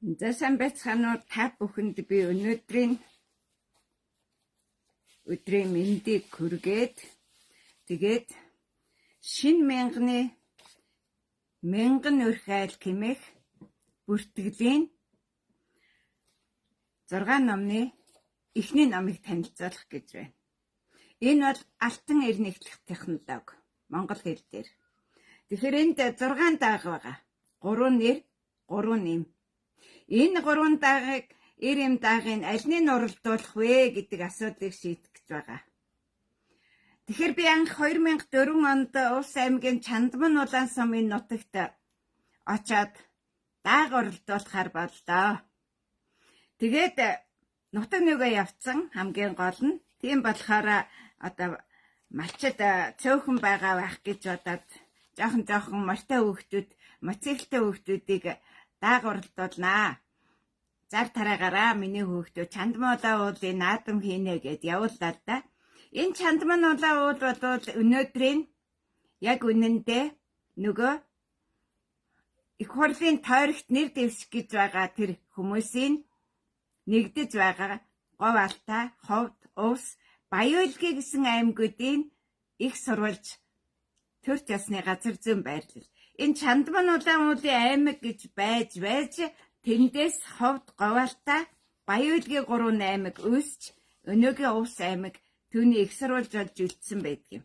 За сайн байцгаана уу та бүхэнд би өнөөдрийн өдрийн мэндийг хүргээд тэгээд шинэ мянган өрх айл хэмээх бүртгэлийн 6 номны эхний номыг танилцуулах гэж байна. Энэ бол алтан эр нэгтлэх технологи монгол хэл дээр. Тэгэхээр энд 6 дааг байгаа. 3 нэр, 3 нэм. Энэ 3 даагийг эр эм даагийн альныг уралдуулах вэ гэдэг асуудлыг шийдэх гэж байгаа. Тэгэхээр би анх 2004 онд Улс аймгийн Чандман улаан сумын нутагт очоод дааг уралдуулахаар боллоо. Тэгээд нутаг нүгэ явцсан хамгийн гол нь тийм болохоор одоо малчид цөөхөн байгаа байх гэж бодоод жоохон морьтой хүүхдүүд, моцикл хүүхдүүдийг дааг уралдуулнаа. Зар тараагаараа миний хүүхдүүд Чандман улаан уулын наадам хийнэ гэд явууллаа л да. Энэ Чандман улаан уул бол өнөөдрийн яг үнэндээ нөгөө их хурлын тойрогт нэр дэвших гэж байгаа тэр хүмүүсийн нэгдэж байгаа Говь Алтай, Ховд, Увс, Баян-Улгийн гэсэн аймагуудын их сурвалж төрч ясны газар зүйн байрлал. Энэ Чандман улаан уулын аймаг гэж байж тэндээс Ховд, Говь Алтай, Баян-Улгийн 3 аймаг үүсч өнөөгийн Увс аймаг түүний их сурвалж болж үлдсэн байдаг юм.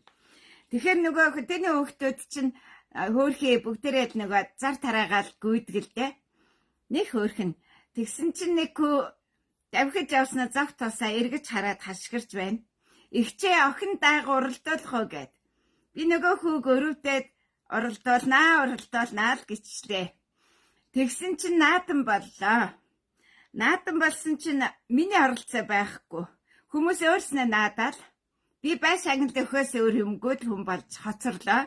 Тэгэхээр нөгөө хөдөөний хүүхдүүд чинь хөөрхий бүгдээрээ нөгөө зар тараагаал гүйдгэлтэй. Нэг хөөрхөн тэгсэн чинь нэг хүү давхиж явснаа завх тосаа эргэж хараад хашгирч байна. Игчээ охин дааг уралдуулах уу гэд. Би нөгөө хүүг өрөвдөд уралдуулнаа л гिचлээ. Тэгсэн чинь наадам боллоо. Наадам болсон чинь миний оролцоо байхгүй. Хүмүүс өөрснөө наадаад би бай шагналт өхөөс өөр юмгүйд хүн болж хоцорлоо.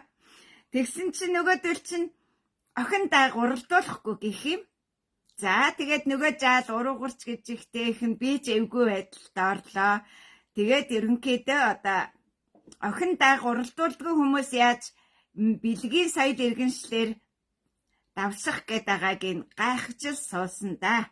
Тэгсэн чинь нөгөөдөл чинь охин дааг уралдуулахгүй гэх юм. За тэгээд нөгөө жаал уруугарч гэж ихтэйхэн би ч эвгүй байдалд орлоо. Тэгээд ерөнхийдөө одоо охин дааг уралдуулдгүй хүмүүс яаж бэлгийн соёл иргэншлэр давсах гээд байгааг нь гайхаж суусан да.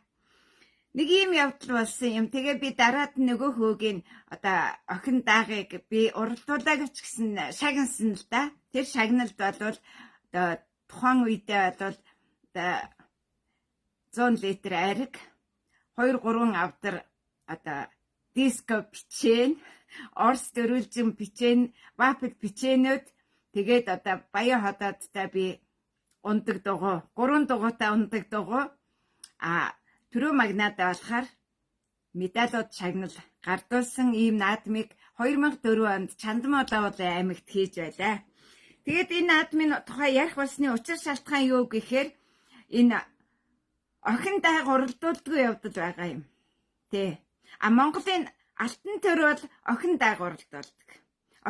Нэг юм явдал болсон юм. Тэгээ би дараад нөгөө хөөгийн одоо охин даагийг би уралдуулаа гэж гисэн шагнасан л да. Тэр шагналд бол одоо тухайн үедээ бол 100 литр ариг, 2-3 авдар одоо диско бичэн, орс дөрүлжин бичэн, вафл бичэнүүд тэгээд одоо Баян хотоодтай би ундаг дугуй, 3 дугуйтай ундаг дугуй түрүү магнадаа болохоор медалууд шагнал гардуулсан ийм наадмыг 2004 онд Чандман улаан уулын аймагт хийж байлаа. Тэгээд энэ наадмын тухай ярих болсны учир шалтгаан юу гэхээр энэ охин дааг уралдуулдгүй явдал байгаа юм. Тэ. Монголын алтан төр бол охин дааг уралдуулдаг.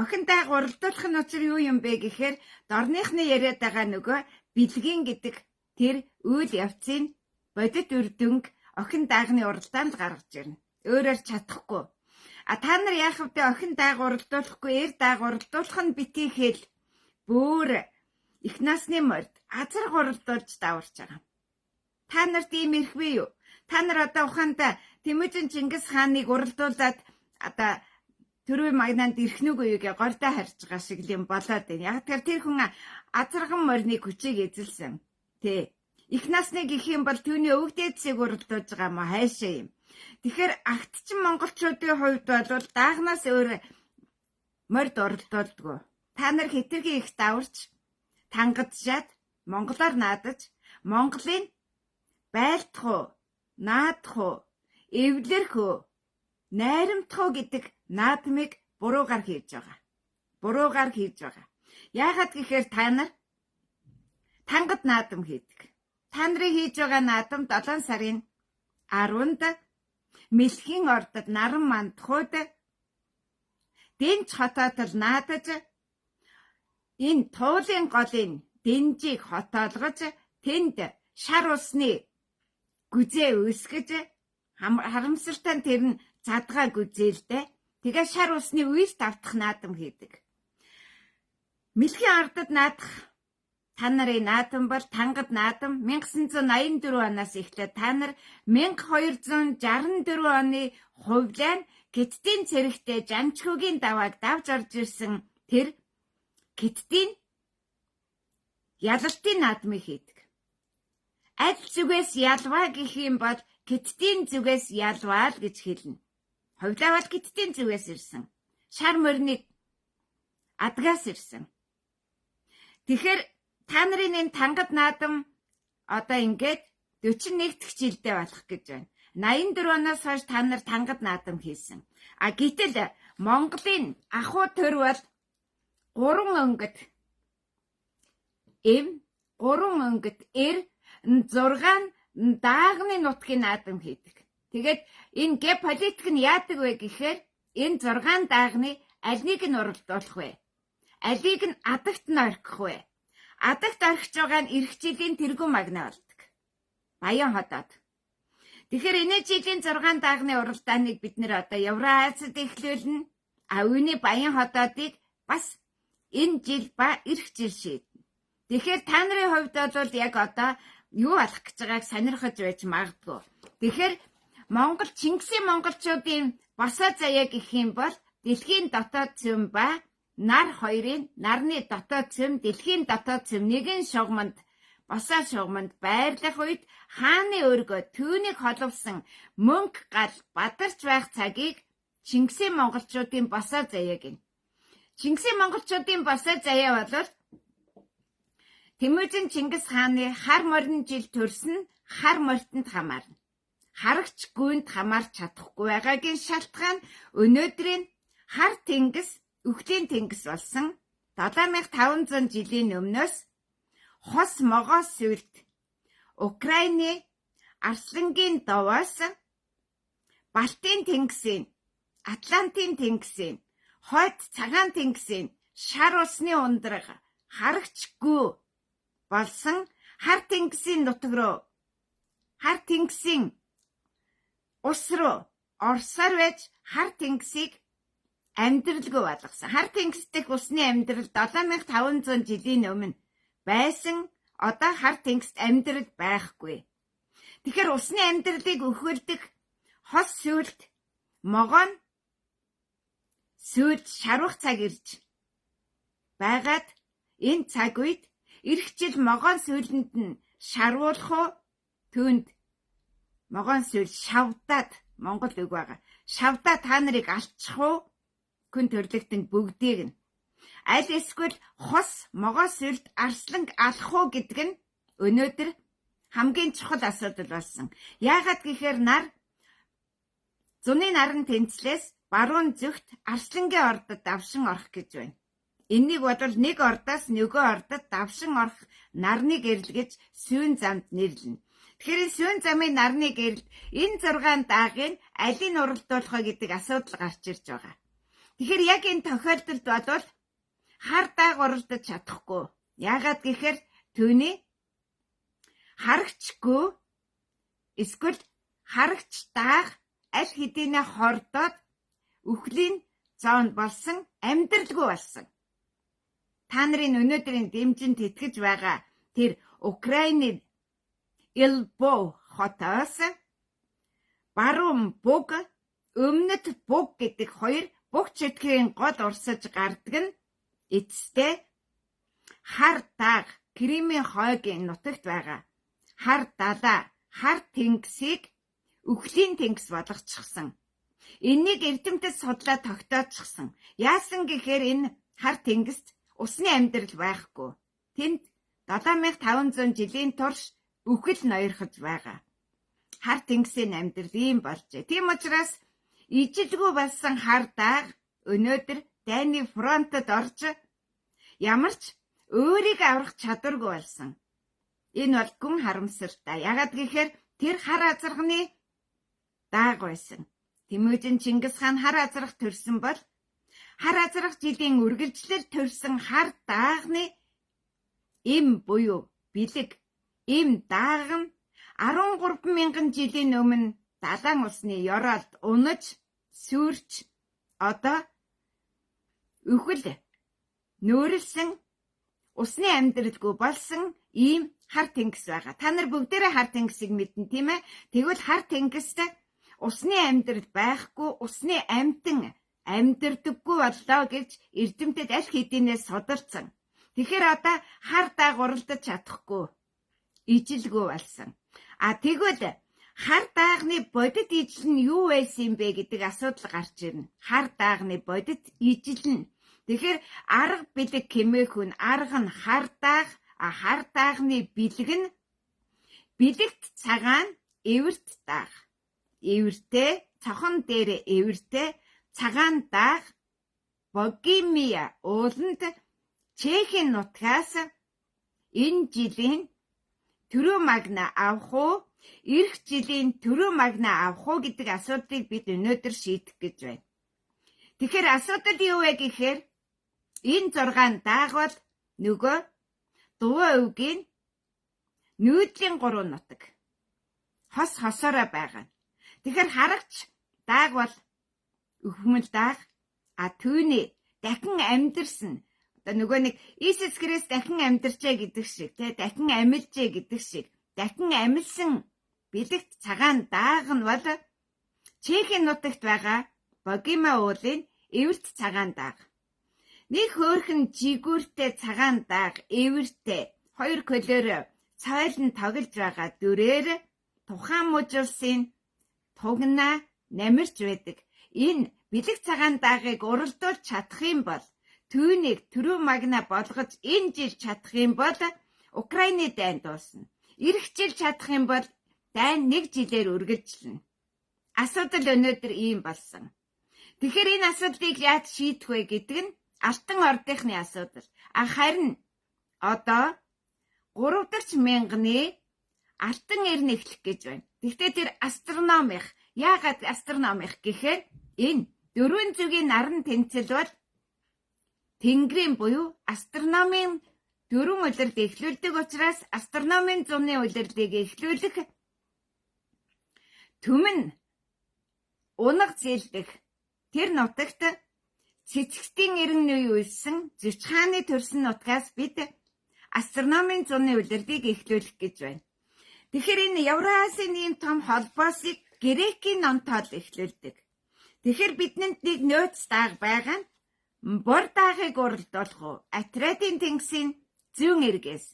Охин дааг уралдуулах нь учир юу юм бэ гэхээр дорныхны яриад байгаа нөгөө бэлгийн гэдэг тэр үйл явцын бодит үр дүнг охин даагны уралдаанд гаргаж ирнэ. Өөрөөр чадахгүй. Та нар яах вэ? Охин дааг уралдуулахгүй, эр дааг уралдуулах нь битгий хэл бүр их насны морд азар уралдуулж даварч байгаа. Та нарт ийм эрхвээ юу? Та нар одоо ухаандаа Тэмүжин Чингис хааныг уралдуулад одоо төрөө магнанд ирхнүг үегээ гордоо харж байгаа шиг юм болоод байна. Яг тэр хүн азарган морины хүчийг эзэлсэн. Тэ. Их насны гэх юм бол түүний өвөг дээдсийг уралдуулж байгаа мó хайшаа юм. Тэгэхээр агтчин монголчуудын хувьд бол даагнаас өөр морд уралдуулдаггүй. Та нар хэтэрхий их даварч тангадшаад монголоор наадаж Монголын байлдах уу, наадах уу, эвлэрх үү, найрамдах уу гэдэг наадмыг буруугаар хийж байгаа. Яагаад гэхээр та нар тангад наадам хийдэг. Та нарын хийж байгаа наадам 7 сарын 10-нд Мэлхийн ордод Наран мандхууд Дэнж хотоотол наадаж энэ туулын голын Дэнжийг хотоолгож тэнд шар усны гүзээ үүсгэж харамсалтай тэр нь задгаа гүзээлтэй. Тэгээ шар усны үйс давтах наадам хийдэг. Мэлхийн ордод наадах та нарын наадам бол Тангад наадам 1984 оноос эхлээд та нар 1264 оны хувьлаа Хеттийн цэрэгтээ Жанчхүүгийн давааг давж орж ирсэн тэр Хеттийн ялалтын наадмыг хийдэг. Аль зүгээс ялваа гэх юм бол Хеттийн зүгээс ялваа л гэж хэлнэ. Хувьлаа бол Хеттийн зүгээс ирсэн. Шар морныг адгаас ирсэн. Тэгэхээр та нарын энэ Тангад наадам одоо ингээд 41 дахь жилдээ болох гэж байна. 84 оноос хойш та нар Тангад наадам хийсэн. Гэтэл Монголын ахуй төр бол 3 өнгөт 6 даагны нутгийн наадам хийдэг. Тэгээд энэ геополитик нь яадаг вэ гэхээр энэ 6 даагны алийг нь уралдуулах вэ? Алийг нь адагт нь орхих вэ? Адагт орхиж байгаа нь эх жилийн тэргүүн магна болдог. Баян хотод. Тэгэхээр энэ жилийн 6 даагны уралдааныг бид нэр одоо Евразид эхлүүлнэ. Үүний баян хотоодыг бас энэ жил ба эх жил шийднэ. Тэгэхээр та нарын хувьд бол яг одоо юу болох гэж байгааг сонирхож байж магадгүй. Тэгэхээр Монгол Чингисийн монголчуудын босоо заяа гэх юм бол дэлхийн дотоод зэм ба нар хоёрын нарны дотоод зэм дэлхийн дотоод зэм нэгэн шугамд босоо шугамд байрлах үед хааны өргөө түүнийг холовсон мөнгө гал бадарч байх цагийг Чингисийн монголчуудын босоо заяа гэнэ. Чингисийн монголчуудын босоо заяа бол Тэмүжин Чингис хааны хар морин жил төрсөн хар мортонд хамаарна. Харагч гүнд хамаарч чадахгүй байгаагийн шалтгаан өнөөдрийн хар тэнгис, өвхлийн тэнгис болсон 7500 жилийн өмнөөс хос могоос сүлд Украины Арслангийн довоос Балтийн тэнгисийн, Атлантын тэнгисийн, Хойд цагаан тэнгисийн шар усны ундраг харагч гүү болсон хар тэнгисийн нутаг руу хар тэнгисийн ус руу орсоор байж хар тэнгисийг амьдралгүй болгосон. Хар тэнгис дэх усны амьдрал 7500 жилийн өмнө байсан. Одоо хар тэнгист амьдрал байхгүй. Тэгэхээр усны амьдралыг өхөлдөх хос сүлд могон сүлд шарвах цаг ирж байгаад энэ цаг үед эх жил могон сүлдэнд нь шарвуулах уу түүнд могон сүл шавдаад Монгол үг байгаа. Шавдаа та нарыг алчих уу? Хүн төрлөختөнд бүгдийг нь. Аль эсвэл хос могоо сүлд арсланг алах уу гэдэг нь өнөөдөр хамгийн чухал асуудал болсон. Яагаад гэхээр нар зуны наран тэнцлээс баруун зүгт арслангийн ордод давшин орох гэж байна. Энийг бодвол нэг ордоос нөгөө ордод давшин орох нарны гэрэл гэж сүүн замд нэрлэнэ. Тэгэхээр сүүн замын нарны гэрэл энэ 6 даагийн алийг нь уралдуулах вэ гэдэг асуудал гарч ирж байгаа. Тэгэхээр яг энэ тохиолдолд бодвол хар дааг уралдаж чадахгүй. Яагаад гэхээр түүний харагчгүй эсвэл харагч дааг аль хэдийнэ хордоод үхлийн зоон болсон амьдралгүй болсон. Та нарын өнөөдрийн дэмжинд итгэж байгаа тэр Украины Илбо хотоос баруун буг өмнөд буг гэдэг хоёр бүх чөтгөрийн гол урсаж гардаг нь эцэстээ хар дааг Кремийн хойгийн нутагт байгаа хар далаа хар тэнгисийг үхлийн тэнгис болгочихсон. Энийг эрдэмтэд судлаа тогтоочихсон. Яасан гэхээр энэ хар тэнгист усны амьдрал байхгүй. Тэнд 7500 жилийн турш үхэл ноёрхож байгаа. Хар тэнгисийн амьдрал ийм болжээ. Тийм учраас ижилгүй болсон хар дааг өнөөдөр дайны фронтод орж ямар ч өөрийг аврах чадваргүй болсон. Энэ бол гүн харамсалтай. Ягаад гэхээр тэр хар азарганы дааг байсан. Тэмүжин Чингис хаан хар азарх төрсөн бол хар азарх жилийн үргэлжлэл төрсөн хар даагны эм буюу бэлэг эм дааг нь 13,000 жилийн өмнө далайн усны ёроолд унаж сүрч одоо үхэл нөөрлсөн усны амьдралгүй болсон ийм хар тэнгис байгаа. Та нар бүгдээрээ хар тэнгисийг мэднэ, тийм ээ? Тэгвэл хар тэнгист усны амьдрал байхгүй, усны амьтан амьдрдаггүй боллоо гэж эрдэмтэд аль хэдийнээс судалсан. Тэгэхээр одоо хар даагууралдаж чадахгүй, ижилгүй болсон. Тэгвэл хар даагны бодит ижил нь юу байсан юм бэ гэдэг асуудал гарч ирнэ. Хар даагны бодит ижил нь. Тэгэхээр арга бэлэг хэмээх нь арга нь хар дааг, хар даагны бэлэг нь бэлэгт цагаан эвэрт дааг. Эвэртэй, цохон дээр эвэртэй, цагаан дааг Богемия ууланд Чехийн нутгаас энэ жилийн төрөө магна авах уу, эх жилийн төрөө магна авах уу гэдэг асуудлыг бид өнөөдөр шийдэх гэж байна. Тэгэхээр асуудал юу вэ гэхээр энэ 6 дааг бол нөгөө Дуваа өвгийн нүүдлийн 3 нутаг. Хос хосоороо байгаа. Тэгэхээр харагч дааг бол өвхмөл дааг, түүний дахин амьдэрсэн. Одоо нөгөө нэг Иесус Христ дахин амьдарчээ гэдэг шиг, дахин амилжээ гэдэг шиг, дахин амилсан бэлэгт цагаан дааг нь бол Чехийн нутагт байгаа Богемия уулын эвэрт цагаан дааг. Нэг хөөрхөн жигүүртэй цагаан дааг эвэртэй хоёр колоор цойлон тоглож байгаа дүрээр тухайн мужуулсын тугнаа намирч байдаг. Энэ бэлэг цагаан даагыг уралдуулж чадах юм бол, түүнийг төрөө магна болгож энэ жил чадах юм бол Украины дайн дуусна. Ирэх жил чадах юм бол дайн 1 жилээр үргэлжлэнэ. Асуудал өнөөдөр ийм болсон. Тэгэхээр энэ асуудлыг яаж шийдэх вэ гэдэг нь Алтан ордынхны асуудал. Харин одоо 3 дахь мянганы алтан эрн эхлэх гэж байна. Гэхдээ тэр астрономих. Яагаад астрономих гэхээр энэ 4 зүгийн наран тэнцэл бол Тэнгэрийн буюу астрономийн 4 улиралд эхлүүлдэг учраас астрономийн зуны улирлыг эхлүүлэх түмэн унаг зээлдэх тэр нутагт цэцэгтийн эрен үе үйсэн зөрч хааны төрсөн нутгаас бид астрономийн зуны улирлыг эхлүүлэх гэж байна. Тэгэхээр энэ Евразийн ийм том холбоосыг Грекийн номтол эхлүүлдэг. Тэгэхээр бидэнд нэг нөөц дааг байгаа нь бор даагыг уралдуулах уу? Атриатын тэнгисийн зүүн эргээс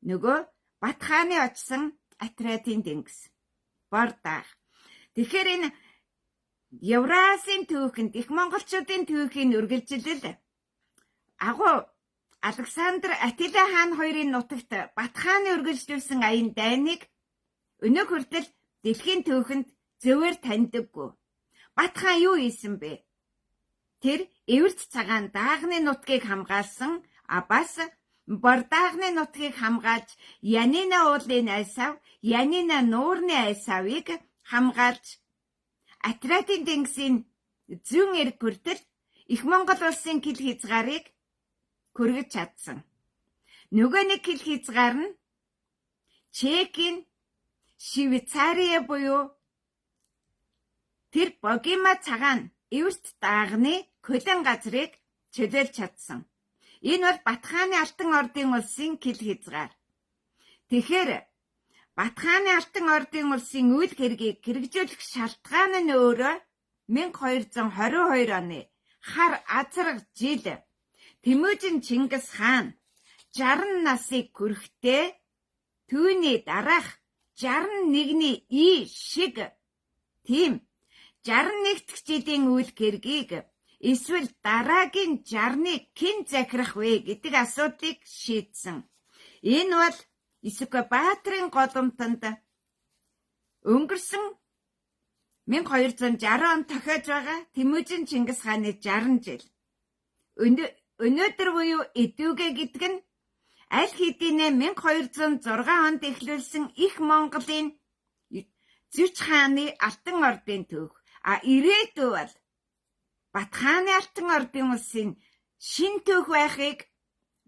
нөгөө Бат хааны очсон Атриатын тэнгис. Бор дааг. Тэгэхээр энэ Евразийн түүхэнд их монголчуудын түүхийн үргэлжилэл агуу Александр Атила хаан хоёрын нутагт Бат хааны үргэлжлүүлсэн аян дайныг өнөө хүртэл дэлхийн түүхэнд зөвөр таньдаггүй. Бат хаан юу хийсэн бэ? Тэр эвэрт цагаан даагны нутгийг хамгаалсан, бас бор даагны нутгийг хамгаалж Янина уулын айсав, Янина нуурны айсавыг хамгаалж Атриатын тэнгисийн зүүн эрг хүртэл их Монгол улсын хил хязгаарыг хүргэж чадсан. Нөгөө нэг хил хязгаар нь Чехийн Швейцария буюу тэр Богемия цагаан эвэрт даагны хөлөн газрыг чөлөөлж чадсан. Энэ бол Бат хааны алтан ордын улсын хил хязгаар. Тэгэхээр Бат хааны алтан ордын улсын үйл хэргийг хэрэгжүүлэх шалтгаан нь өөрөө 1222 оны хар азраг жил Тэмүжин Чингис хаан 60 насыг хүрэхдээ түүний дараах 61-ний шиг тийм 61 дахь жилийн үйл хэргийг эсвэл дараагийн 60-ны хэн захирах вэ гэдэг асуудлыг шийдсэн. Энэ бол Исүкэбаатрын голомтонд өнгөрсөн 1260 он тохиож байгаа Тэмүжин Чингис хааны 60 жил. Өнөөдөр буюу Эдүгэ гэдэг нь аль хэдийнэ 1206 онд эхлүүлсэн их Монголын Зөрч хааны алтан ордын түүх. Ирээдүй бол Бат хааны алтан ордын улсын шин түүх байхыг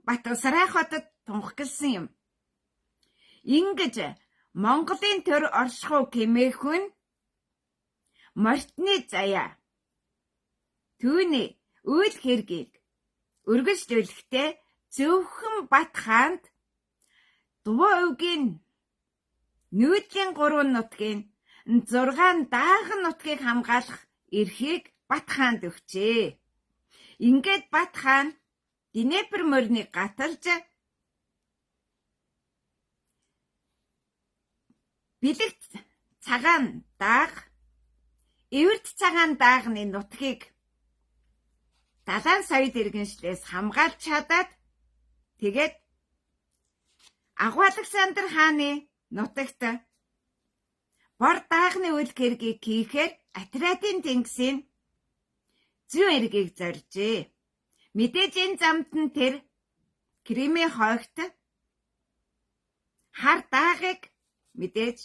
Батбасарай хотод тунхагласан юм. Ингэж Монголын төр оршихуй хэмээхүн мортны заяа түүний үйл хэргийг үргэлжлүүлэхдээ зөвхөн Бат хаанд Дуваа өвгийн нүүдлийн 3 нутгийн 6 даахан нутгийг хамгаалах эрхийг Бат хаанд өгчээ. Ингээд Бат хаан Днепр морийг гаталж Бэлэгт цагаан дааг, Эвэрт цагаан даагны нутгийг далайн соёл иргэншлээс хамгаалж чадаад тэгээд Агуу Александр хааны нутагт бор даагны үйл хэргийг хийхээр Атриатын тэнгисийн зүүн эргийг зоржээ. Мэдээж энэ замд нь тэр Кремийн хойгт хар даагыг мэдээж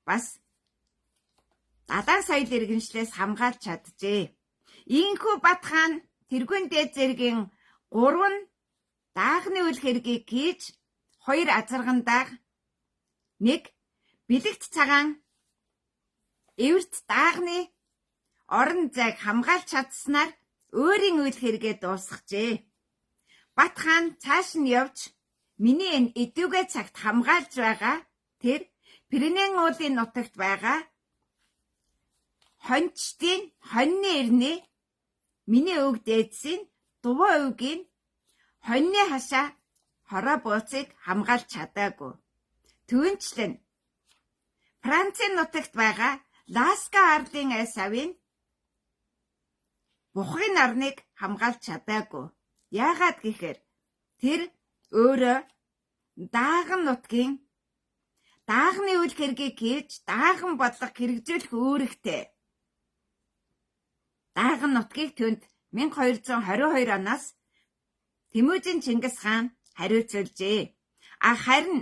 бас далайн соёл иргэншлээс хамгаалж чаджээ. Ийхүү Бат хаан тэргүүн дээд зэргийн 3 даагны үйл хэргийг хийж 2 азарган дааг, 1 Бэлэгт цагаан Эвэрт даагны орон зайг хамгаалж чадсанаар өөрийн үйл хэрэгээ дуусгажээ. Бат хаан цааш нь явж миний энэ эдүгээ цагт хамгаалж байгаа тэр Пиренен уулын нутагт байгаа хончдын хоньны эрний миний өвг дээдсийн Дуваа өвгийн хоньны хашаа хороо бууцыг хамгаалж чадаагүй. Түүнчлэн Францын нутагт байгаа Ласка арлын айс авийн Бухын орныг хамгаалж чадаагүй. Яагаад гэхээр тэр өөрөө дааган нутгийн даагны үйл хэргийг хийж дааган бодлого хэрэгжүүлэх үүрэгтэй. Дааган нутгийг түнд 1222 оноос Тэмүжин Чингис хаан хариуцуулжээ. Харин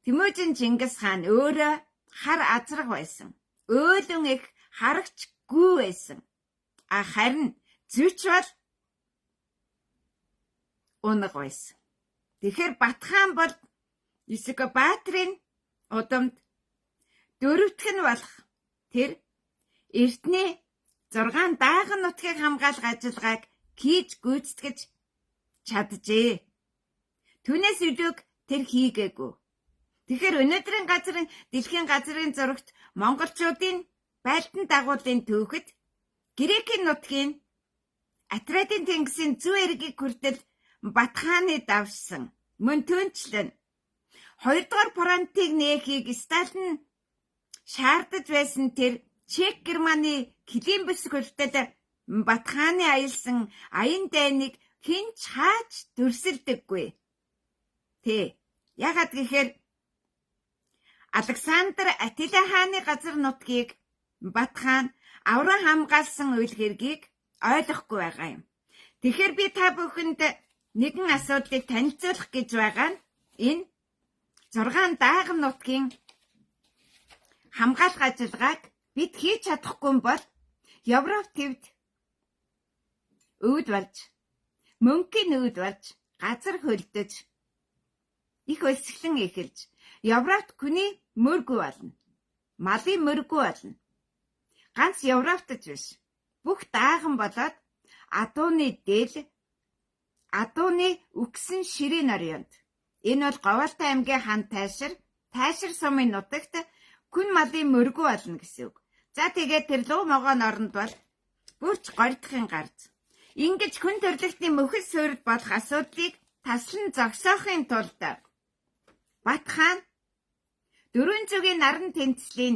Тэмүжин Чингис хаан өөрөө хар азраг байсан. Өөлөн их харагчгүй байсан. Харин зүйч бол унаг байсан. Тэгэхээр Бат хаан бол Есүгбаатрын удамд дөрөвдөх нь болох тэр эртний 6 дааган нутгийг хамгаалах ажиллагааг хийж гүйцэтгэж чаджээ. Түүнээс илүүг тэр хийгээгүй. Тэгэхээр өнөөдрийн дэлхийн газрын зурагт монголчуудын байлдан дагуулын түүхэд Грекийн нутгийн Атриатын тэнгисийн зүүн эргийг хүртэл Бат хааны давшсан. Мөн түүнчлэн 2 дугаар Фронтыг нээхийг Сталин шаардаж байсан тэр Чех Германы Климбус хөлтөд Бат хааны аялсан аян дайныг хинч хаач дүрсэлдэггүй. Яагаад гэхээр Александр Атила хааны газар нутгийг Бат хаан авран хамгаалсан үйл хэргийг ойлгохгүй байгаа юм. Тэгэхээр би та бүхэнд нэгэн асуудлыг танилцуулах гэж байгаа нь энэ 6 дааган нутгийн хамгаалах ажиллагааг бид хийж чадахгүй бол Европ төвд өвд болж, мөнхийн өвд болж, газар хөлдөж, их өлсгөлэн эхэлж, Европт хүний мөргүй болно. Малын мөргүй болно. Ганц Европт ч биш. Бүх дааган болоод адууны үгсэн ширийн орёнд. Энэ бол Говьалтай аймгийн хан Тайшир сумын нутагт күн малын мөргүй болно гэсэн үг. За тэгээд тэр луу могоон оронд бол бүрч гордохын гарц. Ингэж хүн төрлөختний мөхөл суурьд болох асуудлыг таслан зогсоохын тулд Бат хаан 400-ийн наран тэнцлийн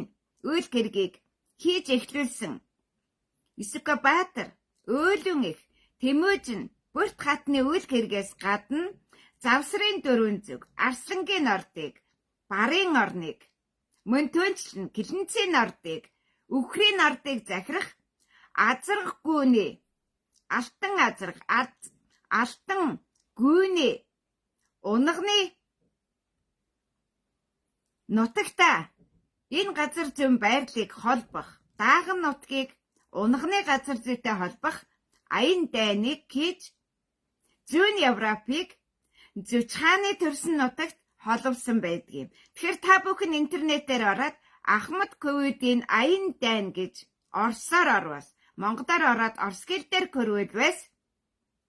үйл хэргийг хийж эхлүүлсэн. Есүгбаатар, Өөлөн их, Тэмүжин, Бүрт хатны үйл хэрэгээс гадна Завсрын 400, Арслангийн ордыг, Барын орныг, мөн түнчлэн Клинцийн ордыг, Үхрийн ордыг захирах азраг гүүний, алтан гүүний унганы нутагта энэ газар зүйн байрлалыг холбох, дааган нутгийг унганы газар зүйтэй холбох аян дайныг хийж зүүн Европыг зүйч хааны төрсөн нутагт холбосон байдгийг. Тэгэхээр та бүхэн интернетээр ороод Ахмад Ковидын аян дайн гэж орсоор орвол, монголоор ороод орс хэл дээр көрвөл бас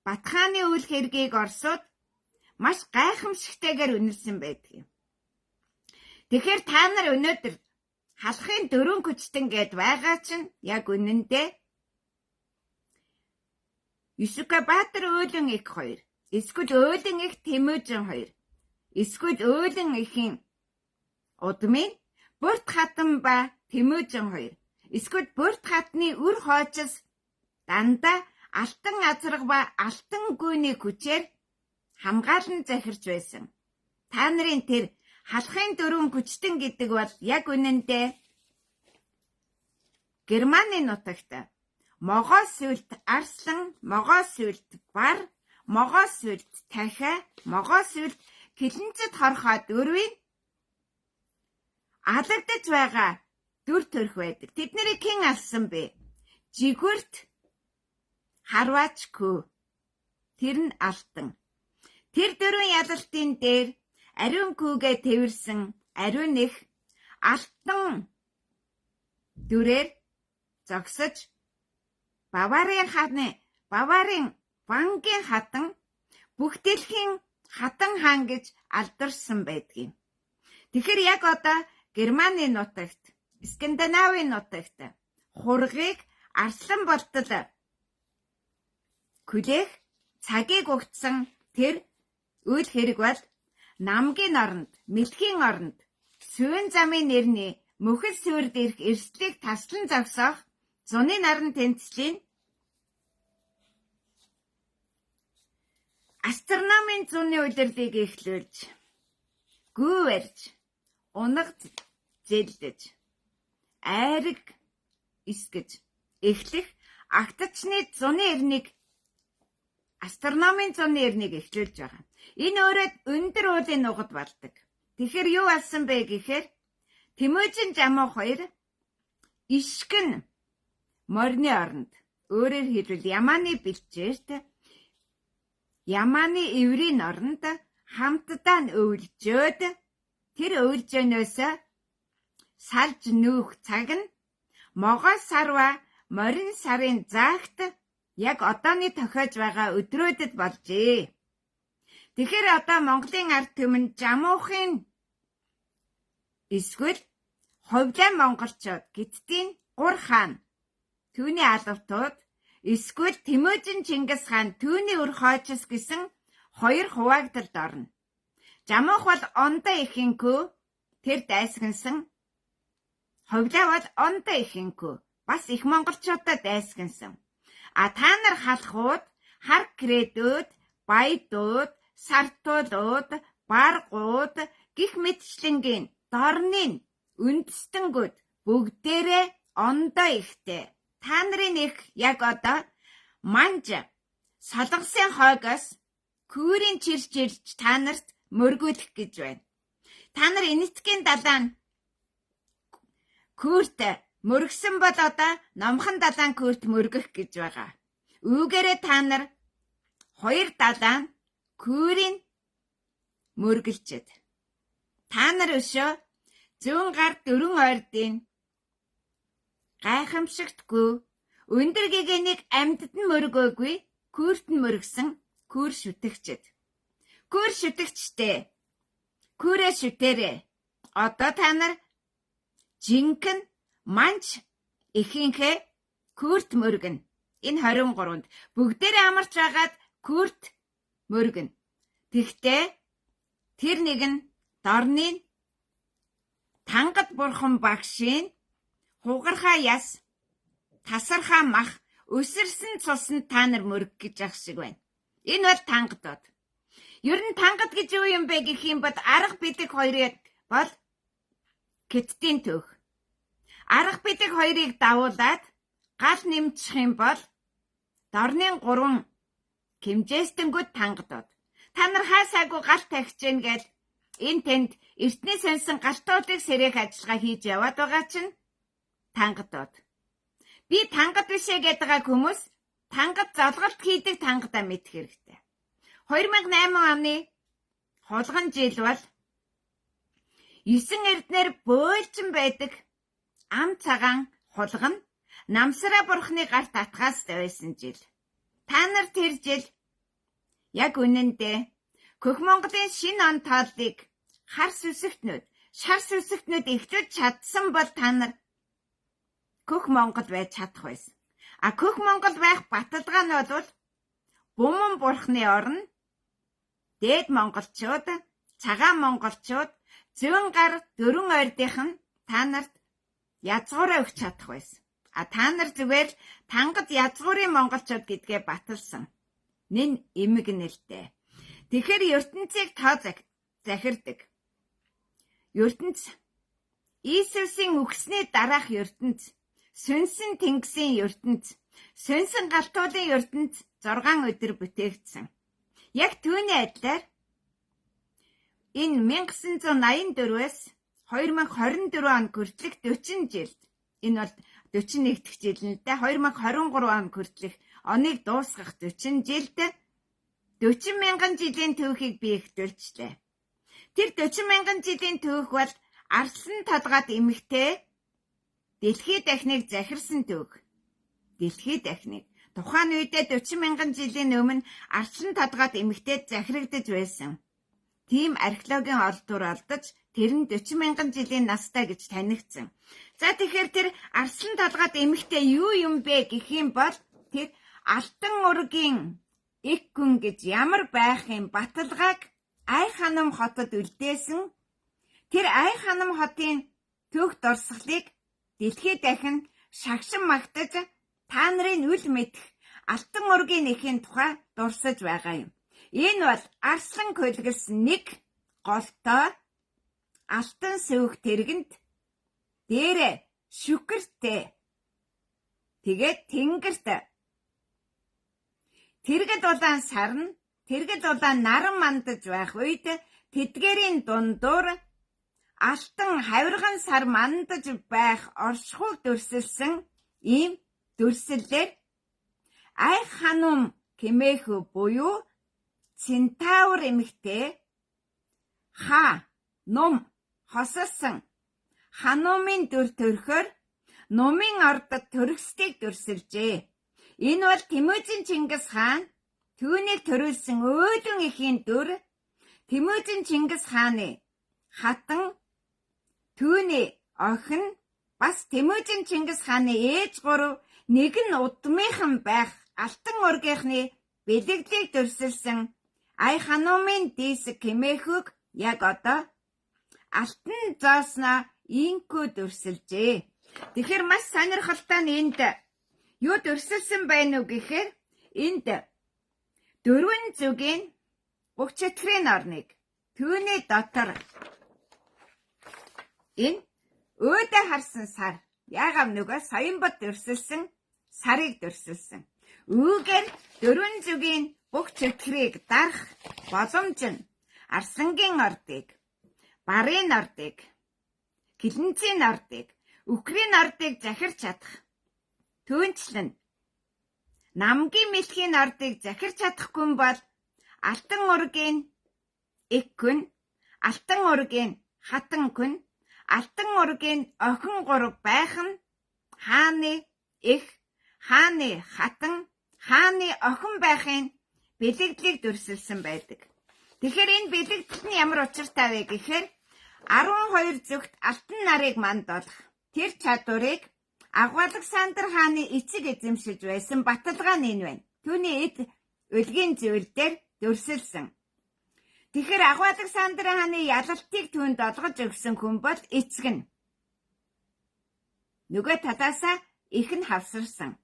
Батхааны үйл хэргийг Оросууд маш гайхамшигтайгаар үнэлсэн байдаг. Тэгэхээр та нар өнөөдөр халахын 4 хүчтэн гээд байгаа чинь яг үнэндээ Исүкабаатар Өөлөн их 2, эсвэл Өөлөн их Тэмүжин 2, эсвэл Өөлөн ихийн удмын Бүрт хатан ба Тэмүжин 2, эсвэл Бүрт хатны үр хоочос дандаа алтан азраг ба алтан гүйний хүчээр хамгаалан захирч байсан. Та нарын тэр халахын 4 хүчтэн гэдэг бол яг үнэндээ Германы нутагт Могоос сүлт арслан, Могоос сүлт бар, Могоос сүлт тахиа, Могоос сүлт Килэнцэд хорхоод өрвийн алагдаж байгаа дүр төрх байдаг. Тэд нарыг хэн алсан бэ? Жигүрт Харвачкү. Тэр нь алтан. Тэр 4 ялалтын дээр ариун күгээ тэрсэн ариун их алтан дүрээр зогсож Баварын бангийн хатан бүх дэлхийн хатан хаан гэж алдарсан байдгийг. Тэгэхээр яг одоо Германы нутагт, Скандинавын нутагт хургийг арслан болтол хүлээх цагийг өгсөн тэр үйл хэрэг бол намгийн оронд, мэлхийн оронд, сүүн замын нэрний мөхөл сүрд ирэх эрсдлийг таслан зогсоох зуны наран тэнцлийн астрономийн зуны удирлыг эхлүүлж, гүүвэрж, унаг зэлдэж, айраг эсгэж, эхлэх агтчны зуны эрнийг астрономийн зуны эрнийг эхлүүлж байгаа. Энэ өөрөө өндөр уулын нугад болдог. Тэгэхээр юу болсон бэ гэхээр Тэмүжин Жамуу 2 ишгэн морины оронд, өөрөөр хэлбэл Яманы бэлчээрт Яманы эврийн оронд хамтдаа нь өвлжөөд тэр өвлжөнөөс салж нүүх цаг нь Могоос сарва морин сарын заагт яг одооны тохиож байгаа өдрүүдэд болжээ. Тэгэхээр одоо Монголын ард түмэнд Жамуухын эсвэл Ховлын монголчууд гидтийн Гур хаан түүний алавтууд эсвэл Тэмүжин Чингис хаан түүний өр хоочос гэсэн 2 хуваагдалд орно. Жамуух бол ондоо ихэнхүү тэр дайсгансан. Ховлаа бол ондоо ихэнхүү бас их монголчуудад дайсгансан. А та нар халахууд, хар кредүүд, баядууд, сартуулууд, баргууд гих мэтчлэнгийн дорны үндэстэнгүүд бүгдээрээ ондоо ихтэй. Та нарын их яг одоо манж солонгосын хойгоос күүрийн чирч ирж та нарт мөргүүлэх гэж байна. Та нар энэтхгийн далайн күрт мөргсөн бол одоо номхон далайн күрт мөргөх гэж байгаа. Үүгээрээ та нар 2 далайн күүрийн мөргөлчэд. Та нар өшөө зүүн гар 4 ойрдын гайхамшигтгүй өндөр гэгэнийг амьдад нь мөргөөгүй күрт нь мөргсөн күр шүтэгчэд. Күр шүтэгчтэй. Күрээ шүтээрээ. Одоо та нар жинхэнэ манч ихийнхээ күрт мөргөн. Энэ 23-нд бүгдээрээ амарч байгаад күрт мөргөн. Тэгтээ тэр нэг нь дорны тангад бурхан багшийн хугархаа яс тасархаа мах өсөрсөн цуснд та нар мөрг гэж ах шиг байна. Энэ бол тангадууд. Ер нь тангад гэж юу юм бэ гэх юм бол арга бидэг хоёрыг бол Хеттийн төв. Арга бидэг хоёрыг давуулаад гал нэмчих юм бол дорны 3 хэмжээстэнгүүд тангадууд. Та нар хаасаагүй гал тавьж гэн гээд энэ тэнд эртний сонсон галтуудыг сэрэх ажиллагаа хийж яваад байгаа чинь тангадууд. Би тангад бишээ гэдэг хүмүүс тангад золголт хийдэг тангадаа мэдэх хэрэгтэй. 2008 оны хулган жил бол 9 эрднэр бөөлжин байдаг ам цагаан хулган намсраа бурхны гарт атгаас байсан жил. Та нар тэр жил Яг үнэндээ Хөх Монголын шинэ он тооллыг шар сүсэгтнүүд эхлүүлж чадсан бол та нар Хөх Монгол байж чадах байсан. Хөх Монгол байх баталгаа нь бол Буман бурхны орн, дээд монголчууд, цагаан монголчууд, зүүн гар дөрвөн ойрдынх нь та нарт язгуураа өгч чадах байсан. Та нар зүгээр л тангад язгуурын монголчууд гэдгээ баталсан. Нэн эмэг нэлтэй. Тэгэхээр ертөнцийг тоо захирдаг. ертөнц Иесусийн үгсний дараах ертөнц, сүнсэн тэнгисийн ертөнц, сүнсэн галтуулын ертөнц 6 өдөр бүтээгдсэн. Яг түүний адилаар энэ 1984-өөс 2024 он хүртэлх 40 жилд, энэ бол 41 дахь жил нь л дээ, 2023 он хүртэлх оныг дуусгах 40 жилд 40 мянган жилийн түүхийг биегдүүлжлээ. Тэр 40 мянган жилийн түүх бол Арслан толгойд эмэгтэй дэлхий дахныг захирсан түүх. Дэлхий дахныг тухайн үедээ 40 мянган жилийн өмнө Арслан толгойд эмэгтэй захирагдж байсан. Тийм археологийн олдвор олдож тэр нь 40 мянган жилийн настай гэж танигдсан. За тэгэхээр тэр Арслан толгойд эмэгтэй юу юм бэ гэх юм бол тэр Алтан ургийн их гүн гэж ямар байхын баталгааг Ай ханам хотод үлдээсэн. Тэр Ай ханам хотын түүх дурсгалыг дэлхий дахин шагшин магтаж та нарын үл мэдэх Алтан ургийн эхийн тухай дурсаж байгаа юм. Энэ бол арслан хөлгөлсөн нэг голтой алтан сөвөг тэргэнд дээрээ шүкэртэй тэгээд тэнгэрт тэргэд улаан сарна, тэргэд улаан наран мандаж байх үед тэдгээрийн дундуур алтан хавирган сар мандаж байх оршихуйг дүрсэлсэн ийм дүрслэлээр Ай ханум Кэмэхү буюу Центаур эмэгтэй ном хосолсон ханумын дүр төрхөөр нумын ордод төрөсдгийг дүрсэлжээ. Энэ бол Тэмүүжин Чингис хаан түүнийг төрүүлсэн өөдөн эхийн дүр. Тэмүүжин Чингис хааны хатан түүний охин бас Тэмүүжин Чингис хааны ээж гурав нэг нь удмынхан байх Алтан ургийнхны бэлэглийг дүрсэлсэн Ай ханумын дийсэг Кэмэхүг яг одоо алтан зоосноо инкүү дүрсэлжээ. Тэгэхээр маш сонирхолтой нь энд юу дүрсэлсэн байна уу гэхээр энд дөрвөн зүгийн бүх чөтгөрийн орныг түүний дотор энэ өөдөө харсан сар яагав нөгөө Соёнбод дүрсэлсэн сарыг дүрсэлсэн. Үүгээр дөрвөн зүгийн бүх чөтгөрийг дарах боломж нь Арсангийн ордыг, Барын ордыг, Гэлэнцийн ордыг, Үхрийн ордыг захирч чадах. Түүнчлэн Намгийн мэлхийн ордыг захирч чадахгүй бол Алтан ургийн их күн, Алтан ургийн хатан күн, Алтан ургийн охин гурав байх нь хааны их, хааны хатан, хааны охин байхын бэлэгдлийг дүрсэлсэн байдаг. Тэгэхээр энэ бэлэгдэл нь ямар учиртай вэ гэхээр 12 зүгт алтан нарыг мандуулах тэр чадварыг Агуу Александр хааны эцэг эзэмшиж байсан баталгаа нь энэ байна. Түүний эд үлгийн зөвлөлөөр дүрсэлсэн. Тэгэхээр Агуу Александр хааны ялалтыг түүнд олгож өгсөн хүн бол эцэг нь. Нөгөө талаасаа их нь хавсарсан.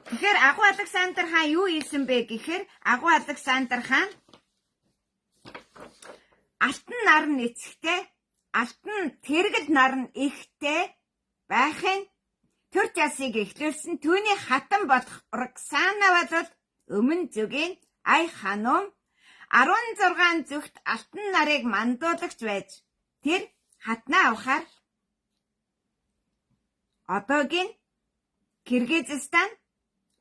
Тэгэхээр Агуу Александр хаан юу хийсэн бэ гэхээр Агуу Александр хаан алтан нар нь эцэгтэй, алтан тэргэл нар нь ихтэй байхын төр жасыг эхлүүлсэн. Түүний хатан болох Роксана бол өмнө зүгийн Ай ханум 16 зүгт алтан нарыг мандуулагч байж тэр хатнаа авахаар одоогийн Киргизстан,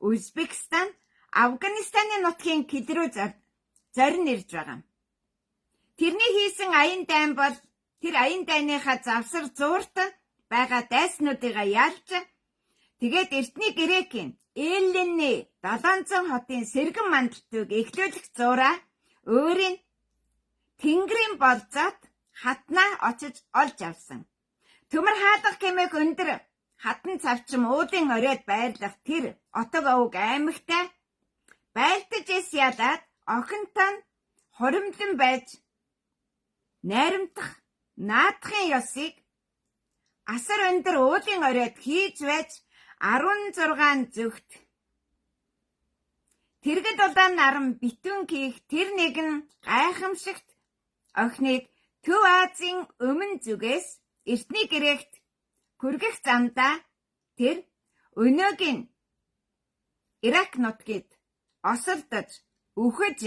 Узбекистан, Афганистаны нутгийн кил рүү зорин ирж байгаа. Тэрний хийсэн аян дайн бол тэр аян дайныхаа завсар зуурт байгаа дайснуудыгаа ялж тэгээд Эртний Грекийн Эллиний 700 хотын сэргэн мандалтыг эхлүүлэх зураа өөрийн тэнгэрийн болзоод хатнаа очиж олж авсан. Төмөр хаалга хэмээх өндөр хатан цавчим уудын оройд байрлах тэр отог овг аймагтай байлдаж ис ядаад охинтой нь хоримлон байж найрамдах наадахын ёсыг асар өндөр уулын оройд хийж байж 16 зүгт тэргэд улаан наран битүүн кийх тэр нэгэн гайхамшигт охиныг Төв Азийн өмнө зүгээс эртний гэрэгт хүргэх замдаа тэр өнөөгийн Ирак нутгийг осолдож үхэж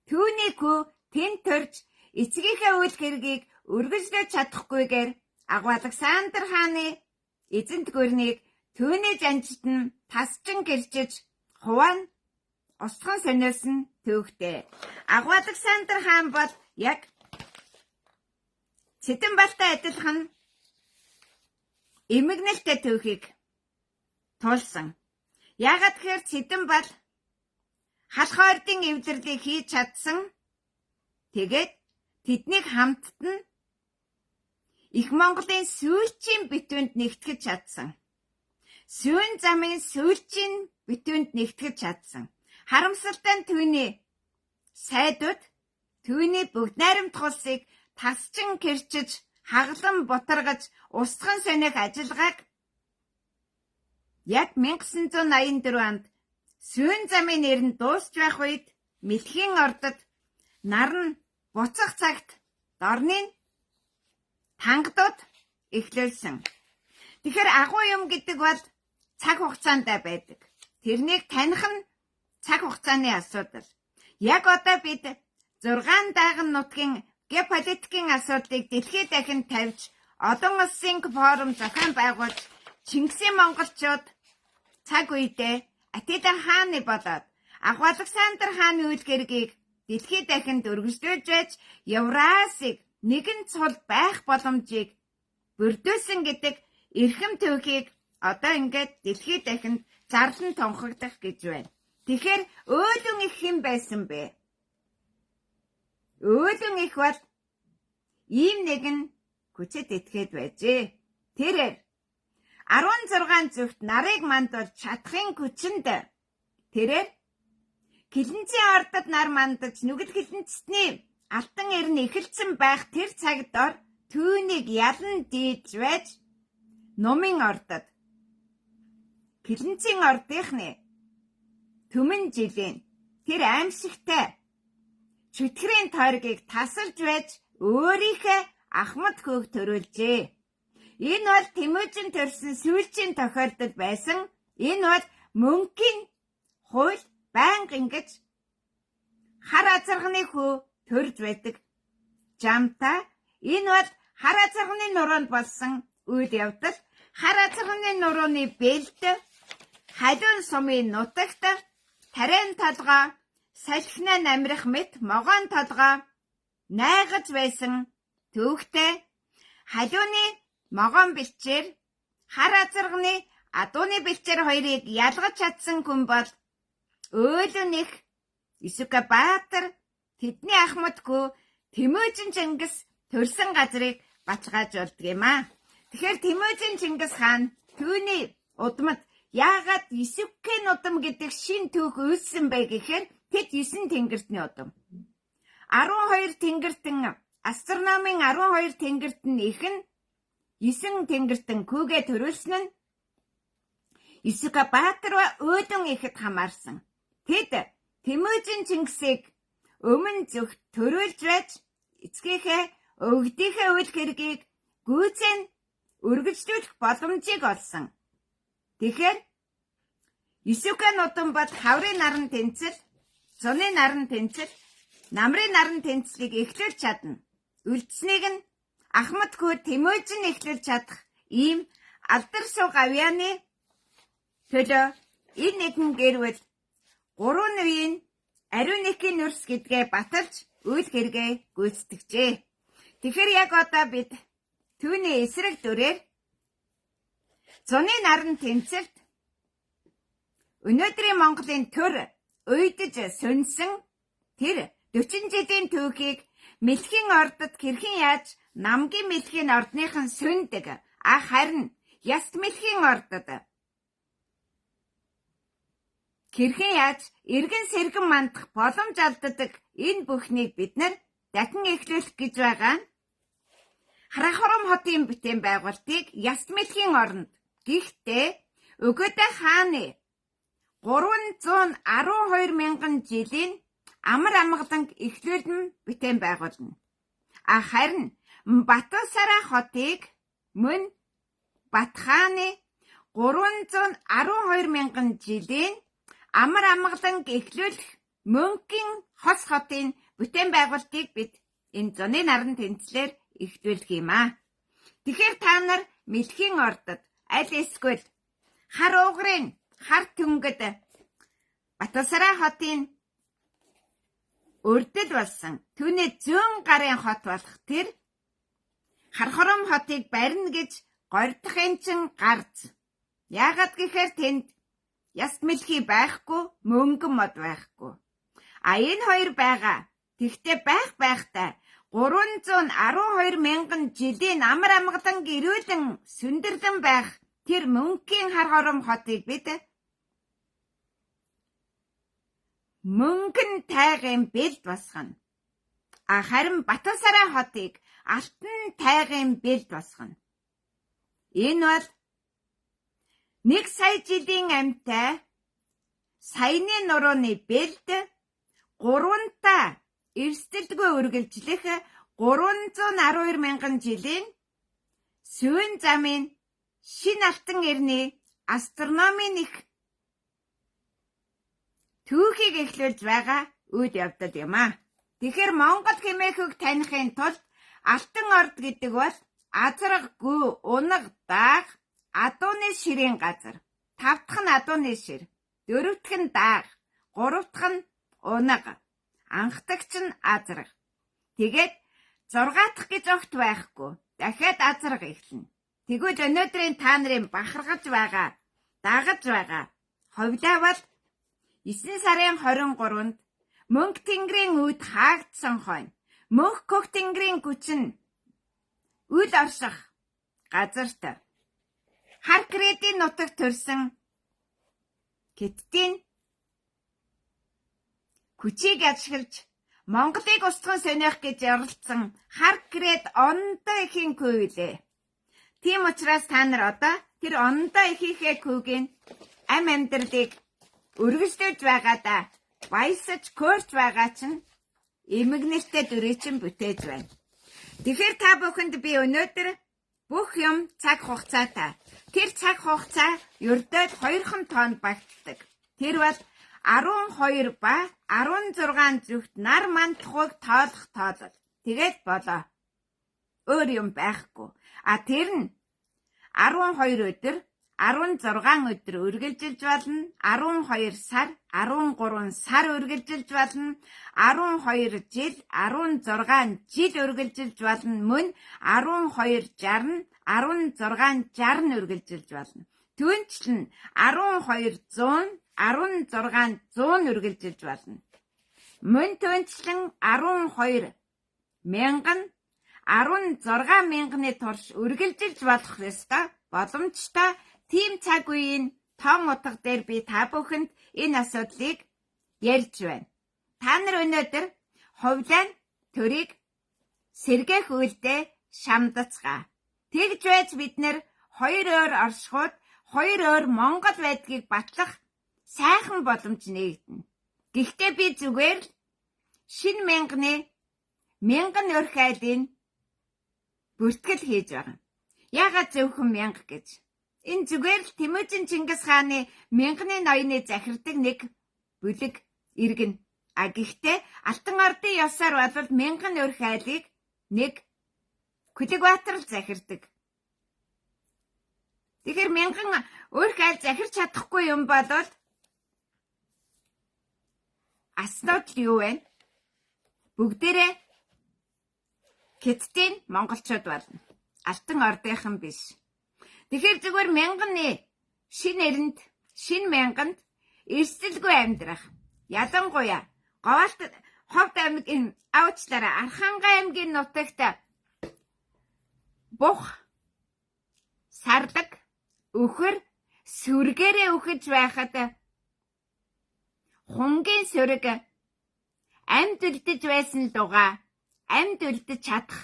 түүний хүү тэн төрж эцгийнхээ үйл хэргийг үргэлжлүүлж чадахгүйгээр Агуу Александр хааны эзэнт гүрнийг түүний жанжид нь тасчин гэрчиж хуваа устган сониосон төвхтэй. Агуу Александр хаан бол яг Цэдэнбалтай адилхан эмгэнэлтэй төвхийг туулсан. Яагаад гэхээр Цэдэнбал халахоордын эвдэрлийг хийж чадсан. Тэгээд тэднийг хамтд нь Их Монголын сүүлчийн битүүнд нэгтгэж чадсан. Сүүн замын сүүлчийн битүүнд нэгтгэж чадсан. Харамсалтай нь түүний сайдууд түүний бүгд найрамдах улсыг тасчин гэрчиж хаглан бутаргаж устган сонирх ажиллагааг яг 1984 онд сүүн замын нэрнд дуусч байх үед Мэлхийн ордод наран буцах цагт дорны тангадууд эхлүүлсэн. Тэгэхээр агуу юм гэдэг бол цаг хугацаанд байдаг. Тэрнийг таних нь цаг хугацааны асуудал. Яг одоо бид 6 дааган нутгийн геополитикийн асуудлыг дэлхийд дахин тавьж олон улсын форум зохион байгуулж Чингисийн монголчууд цаг үедээ Атилан хааны болоод Агуу Александр хааны үйл хэргийг дэлхийд дахинд өргөжлүүлж байж Евразийг нэгэн цул байх боломжийг бүрдүүлсэн гэдэг эрхэм төвхийг одоо ингээд дэлхийд дахинд зарлан тунхагдах гэж байна. Тэгэхээр өөлөн их хэм байсан бэ? Өөлөн их бол ийм нэгэн хүчит этгээд байжээ. Тэрээр 16 зүгт нарыг мандуулж чадахын хүчинд тэрээр Хилэнцийн ордод нар мандаж нүгэл хилэнцтний алтан эрн эхэлсэн байх тэр цагт ор түүнийг ялан дийж байж номын ордод Хилэнцийн ордынхны түмэн жилийн тэр аимшигтай чөтгөрийн тойргийг тасалж байж өөрийнхөө ахмад хөөг төрүүлжээ. Энэ бол Тэмүүжин төрсөн сүүлчийн тохиолдол байсан. Энэ бол мөнхийн хууль байнга ингэж хар азарганы хөө төрж байдаг. Жамта энэ бол хар азарганы нуруунд болсон үйл явдал. Хар азарганы нурууны бэлд халуун сумын нутагт тарайн толгой салхинаа намрах мэт могоон толгой найгаж байсан төвхтэй халууны могоон бэлчээр хар азарганы адууны бэлчээр хоёрыг ялгаж чадсан хүн бол өөлөн их Исүкабаатар тэдний ахмадгүй Тэмүүжин Чингис төрсэн газрыг бачгааж болдг юм аа. Тэгэхээр Тэмүүжин Чингис хаан түүний удмад яагаад Исүкэн удам гэдэг шин түүх үүссэн бэ гэхээр тэд 9 тэнгэртний удам. 12 тэнгэртэн астрономийн 12 тэнгэртэн их нь 9 тэнгэртэн хүүгээ төрүүлсэн нь Исүкабаатар өөдөн ихэд хамаарсан. Тэд Тэмүүжин Чингисийг өмнө зүгт төрүүлж байж эцгийнхээ өвгдийнхээ үйл хэргийг гүйцэн үргэлжлүүлэх боломжийг олсон. Тэгэхээр Исүкэн удам бол хаврын наран тэнцэл, цуны наран тэнцэл, намрын наран тэнцлийг эхлүүлж чадна. Үлдсэнийг нь Ахмадгүй Тэмүүжин эхлүүлж чадах ийм алдар суу гавьяаны төлөө энэ нэгэн гэрвэл 3 үеийн ариун нэхийн нөрс гэдгээ баталж үйл хэргээ гүйцэтгэжээ. Тэгэхээр яг одоо бид түүний эсрэг дүрээр цуны наран тэнцэлд Өнөөдрийн Монголын төр уйдж сүнсэн тэр 40 жилийн түүхийг Мэлхийн ордод хэрхэн яаж намгийн Мэлхийн ордныхан сүндэг харин Яст Мэлхийн ордод хэрхэн яаж эргэн сэргэн мандах боломж алддаг энэ бүхнийг бид нар дахин эхлүүлэх гэж байгаа. Харахором хотын бүтээн байгуулалтыг Яст Мэлхийн орнд гэхдээ Өгөөдөө хааны 312 мянган жилийн амар амгаланг эхлүүлэн бүтээн байгуулна. Харин Батусара хотыг мөн Бат хааны 312 мянган жилийн амар амгаланг эхлүүлэх мөнхийн хос хотын бүтээн байгуулалтыг бид энэ зуны наран тэнцлэр эхлүүлэх юм аа. Тэгэхээр та нар Мэлхийн ордод аль эсвэл хар уугрын хар түнгэд Батусара хотын өрдөл болсон түүний зүүн гарын хот болох тэр Хархором хотыг барина гэж гордох энчин гарц. Яагаад гэхээр тэнд Яст Мэлхий байхгүй, мөнгөн мод байхгүй. Энэ хоёр байгаа. Тэгтээ байхдаа 312 мянган жилийн амар амгалан гэрүүлэн сүндэрлэн байх тэр мөнхийн Хархором хотыг бид мөнгөн тайгын бэлд босгоно. Харин Батусара хотыг алтан тайгын бэлд босгоно. Энэ бол 1 сая жилийн амьтай саяны нурууны бэлд 3-та эрсдэлгүй үргэлжлэх 312 мянган жилийн сүүн замын шин алтан эрний астрономийн их түүхийг эхлүүлж байгаа үйл явдал юм аа. Тэгэхээр Монгол хэмээхийг таних тулд алтан орд гэдэг бол азраг, гүү, унаг, дааг, адууны ширийн газар. 5 дахь нь адууны шир, 4 дахь нь дааг, 3 дахь нь унаг, анхдагч нь азраг. Тэгээд 6 дахь гэж огт байхгүй. Дахиад азраг эхэлнэ. Тэгвэл өнөөдрийн та нарын бахархаж байгаа, дагаж байгаа ховлаа бол 9 сарын 23-нд Мөнх тэнгэрийн үйд хаагдсан хойно Мөнх хөх тэнгэрийн хүч нь үл орших газарт хар кредийн нутаг төрсэн Хеттийн хүчийг ашиглаж Монголыг устган сониох гэж оролцсон хар кред ондоо ихийн күй билээ. Тийм учраас та нар одоо тэр ондоо ихийнхээ күйгийн ам амьдралыг өргөжлөж байгаадаа баясаж көөрч байгаа чинь эмгэнэлтэй дүрээ чинь бүтээж байна. Тэгэхээр та бүхэнд би өнөөдөр бүх юм цаг хугацаатай. Тэр цаг хугацаа ердөөд 2 тонн багтдаг. Тэр бол 12 ба 16 зүгт нар мандахыг тоолох тоолол. Тэгээд болоо. Өөр юм байхгүй. Тэр нь 12 өдөр 16 өдөр үргэлжилж болно. 12 сар, 13 сар үргэлжилж болно. 12 жил, 16 жил үргэлжилж болно. Мөн 12 60, 16 60 үргэлжилж болно. Түүнчлэн 12 100, 16 100 үргэлжилж болно. Мөн түүнчлэн 12 мянган, 16 мянганы турш үргэлжилж болох ёстой боломжтой тийм цаг үеийн том утга дээр би та бүхэнд энэ асуудлыг ярьж байна. Та нар өнөөдөр ховлаа төрийг сэргээх үйлдээ шамдацгаа. Тэгж байж бид нэр 2 өөр оршихуд 2 өөр Монгол байдгийг батлах сайхан боломж нээгдэнэ. Гэхдээ би зүгээр л шинэ мянган өрх айлын бүртгэл хийж байгаа. Яагаад зөвхөн мянга гэж? Энэ зүгээр л Тэмүүжин Чингис хааны мянганы ноёны захирдаг нэг бүлэг иргэн. Гэхдээ Алтан ордын ёсоор бол мянган өрх айлыг нэг Күлэгбаатар л захирдаг. Тэгэхээр мянган өрх айл захирч чадахгүй юм болол асуудал юу вэ? Бүгдээрээ Хеттийн монголчууд болно. Алтан ордынхан биш. Тэгэхээр зүгээр мянганы шинэ эрэнд, шинэ мянганд эрсдэлгүй амьдрах. Ялангуяа Ховд аймгийн авчлаараа Архангай аймгийн нутагт бух, сарлаг, өхөр, сүргээрээ үхэж байхад хунгийн сүрэг амьд үлдэж байсан дугаа амьд үлдэж чадах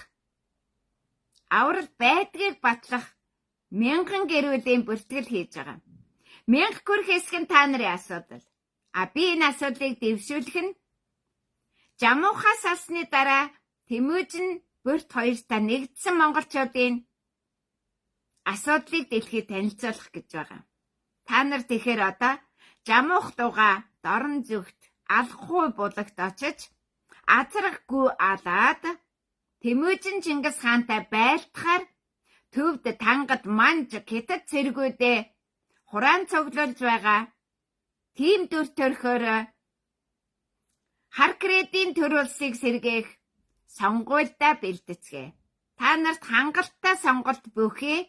аврал байдгийг батлах мянган гэр бүлийн бүртгэл хийж байгаа. 1000 хүрэх хэсэг нь та нарын асуудал. Би энэ асуудлыг дэвшүүлэх нь Жамуухаас алсны дараа Тэмүжин бүрт хоёртаа нэгдсэн монголчуудын асуудлыг дэлхийд танилцуулах гэж байгаа. Та нар тэгэхээр одоо Жамуух дугаа дорн зүгт алхахуй булагт очиж азраггүй алаад Тэмүжин Чингис хаантай байлтахаар төвд тангад манж хятад цэргүүдээ хураан цуглуулж байгаа. Тийм дүр төрхөөр хар кредитийн төр улсыг сэргээх сонгуульдаа бэлдэцгээ. Та нарт хангалттай сонголт бүхий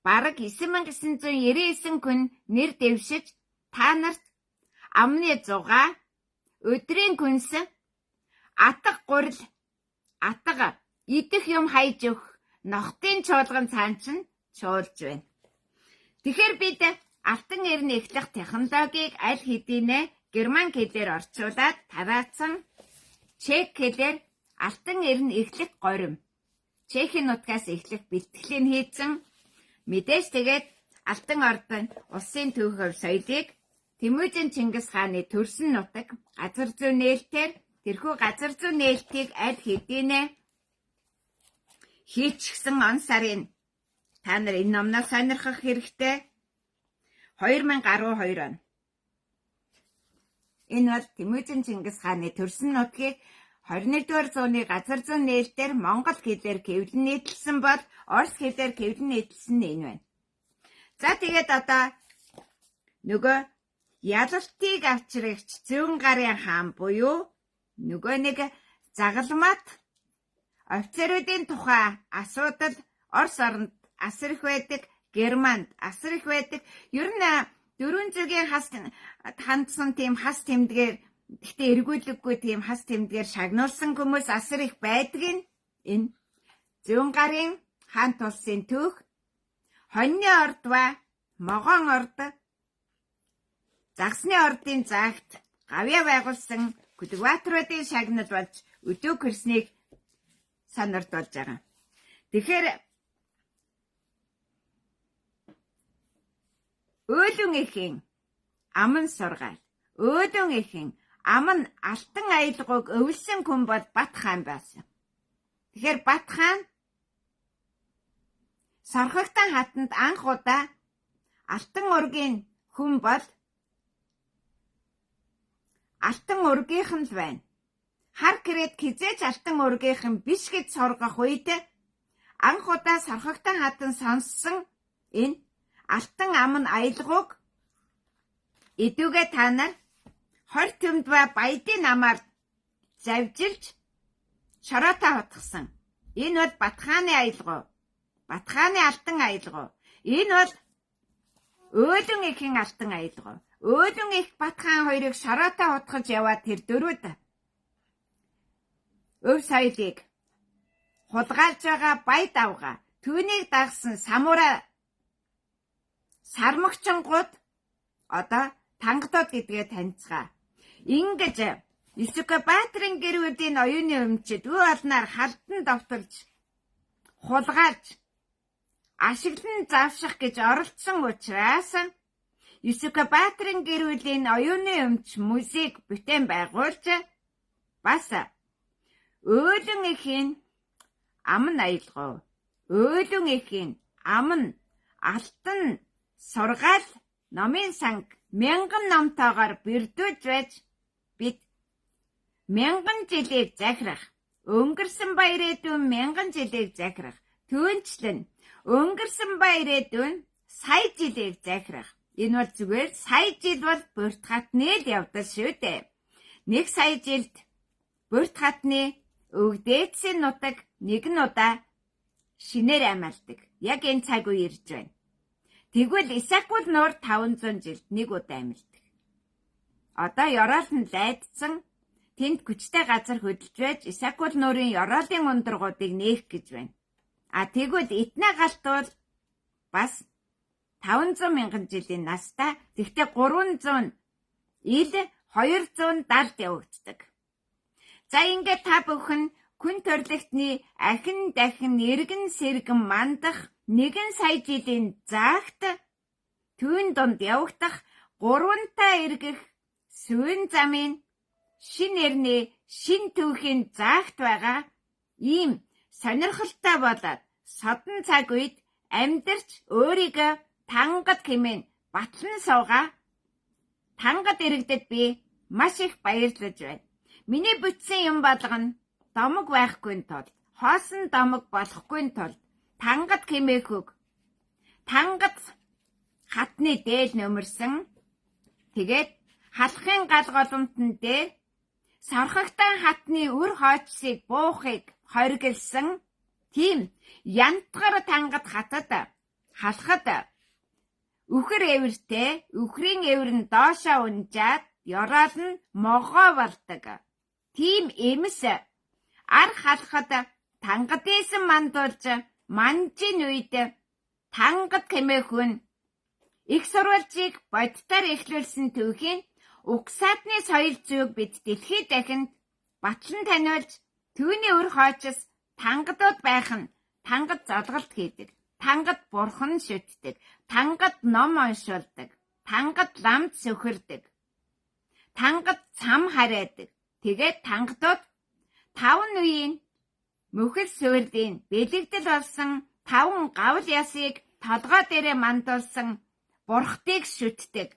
бараг 9999 хүн нэр дэвшиж та нарт амны зугаа, өдрийн күнс, атга гурил, атга идэх юм хайж өгөх нохтын чуулган цаанчин чуулж байна. Тэгэхээр бид алтан эрийн эхлэх технологиг аль хэдийнэ герман хэлээр орчуулад тараацсан чех хэлээр алтан эрийн эхлэх горим Чехийн нутгаас эхлэх бэлтгэлийн хийцэн мэдээж тэгээд алтан ордын улсын түүхэв соёлыг Тэмүжин Чингис хааны төрсөн нутаг газар зүй нээлтээр тэрхүү газар зүй нээлтийг аль хэдийнэ хийчихсэн он сарын та нар энэ номноос сонирхох хэрэгтэй. 2012 он. Энэ бол Тэмүжин Чингис хааны төрсөн нутгийг 21-р зууны газар зүйн нээлтээр монгол хэлээр хэвлэн нийтлсэн бол орос хэлээр хэвлэн нийтлсэн нь энэ байна. За тэгээд одоо нөгөө ялалтыг авчрагч зүүн гарын хаан буюу нөгөө нэг загалмат офицеруудын тухай асуудал Орос оронд асар их байдаг, Германд асар их байдаг. Ер нь 400-ийн хандсан тийм хас тэмдгээр гэхдээ эргүүлэггүй тийм хас тэмдгээр шагнуулсан хүмүүс асар их байдаг. Энэ зүүн гарын хаан тулсын түүх Хоньны орд ба Могон орд Загсны ордын загт гавья байгуулсан культиваторуудын шагнал болж өдөө гэрснийг санагдуулж байгаа. Тэгэхээр Өөлөн эхийн аман сургаал. Өөлөн эхийн аман алтан аялгыг өвлсөн хүн бол Бат хаан байсан. Тэгэхээр Бат хаан Сорхогтон хатанд анх удаа алтан ургийн хүн бол алтан ургийнхан л байна. Хар крэд хизээж алтан ургийнхан биш гэж сургах үед анх удаа Сорхогтон хатан сонссон энэ алтан аман аялгыг идүүгээ та нар хор төмд ба баядын намаар завжилж шороотоо хотгосон. Энэ бол Бат хааны аялга. Бат хааны алтан аялга. Энэ бол Өөлөн эхийн алтан аялга. Өөлөн их Бат хаан хоёрыг шороотоо хотгож яваад тэр дөрүүд өв соёлыг хулгайлж байгаа бай давга түүнийг дагсан самура сармагчингууд одоо тангадууд гэдгээ таньцгаа. Ингэж Исүкэбаатрын гэр бүлийн оюуны өмчөд үе олноор халдан довтолж хулгайлж ашиглан завших гэж оролцсон учраас Исүкэбаатрын гэр бүлийн оюуны өмч музейг бүтээн байгуулж бас Өөлөн эхийн аман аялгав. Өөлөн эхийн аман алтан сургаал номын санг 1000 номтойгоор бэрдүүлж байж бид 1000 жилийг захирах, өнгөрсөн ба ирээдүйн 1000 жилийг захирах, түүнчлэн өнгөрсөн ба ирээдүйн сая жилийг захирах. Энэ бол зүгээр сая жил бол Бурт хатны л явдал шүү дээ. 1 сая жилд Бурт хатны өвдөөцийн нутаг нэгэн удаа шинээр амиалдаг. Яг энэ цаг үе ирж байна. Тэгвэл Исаакул нуур 500 жилд нэг удаа амилдаг. одоо Ёроолд лайдсан тэнд хүчтэй газар хөдөлж байж Исакул нуурын Ёроолын ундрагуудыг нээх гэж байна. Тэгвэл Этна галт бол бас 500 мянган жилийн настай. Тэгтээ 300 ил 270 явагддаг. За ингээд та бүхэн хүн төрөлхтний ахин дахин эргэн сэргэн мандах 1 сая жилийн заагт түүн донд явагдах 3 эргэх сүүн замын шин эрний шин түүхийн заагт байгаа ийм сонирхолтой болоод содон цаг үед амьдарч өөрийгөө тангад хэмээн батлан суугаа. Тангад иргэдэд би маш их баярлаж байна. Миний бүтсэн юм болгоно домог байхгүй тул, хоосон домог болохгүй тул тангад хэмээх үг. Тангад хатны дээл нөмөрсөн. Тэгээд халахын гал голомтон дээр сорхогтой хатны үр хоочсыг буухыг хоригилсан тийм янтгар тангад хатад халахад үхэр эвэртэй үхрийн эвэр нь доошоо унжаад Ёроол нь могоо болдог. Тийм эмс ар халахад тангадээсэн мандуулж манжийн үед тангад хэмээх их сурвалжийг бодтоор эхлүүлсэн түүхийн угсаатны соёл зүг бид дэлхийд дахинд батлан таниулж түүний үр хоочос тангадууд байх нь тангад зодголт хийдэг, тангад бурхан шүтдэг, тангад ном уншуулдаг, тангад ламд сөхөрдөг, тангад цам хараадаг. Тэгээд тангадууд 5 үеийн мөхөл суурдын бэлэгдэл болсон 5 гавл ясыг толгой дээрээ мандуулсан бурхтыг шүтдэг.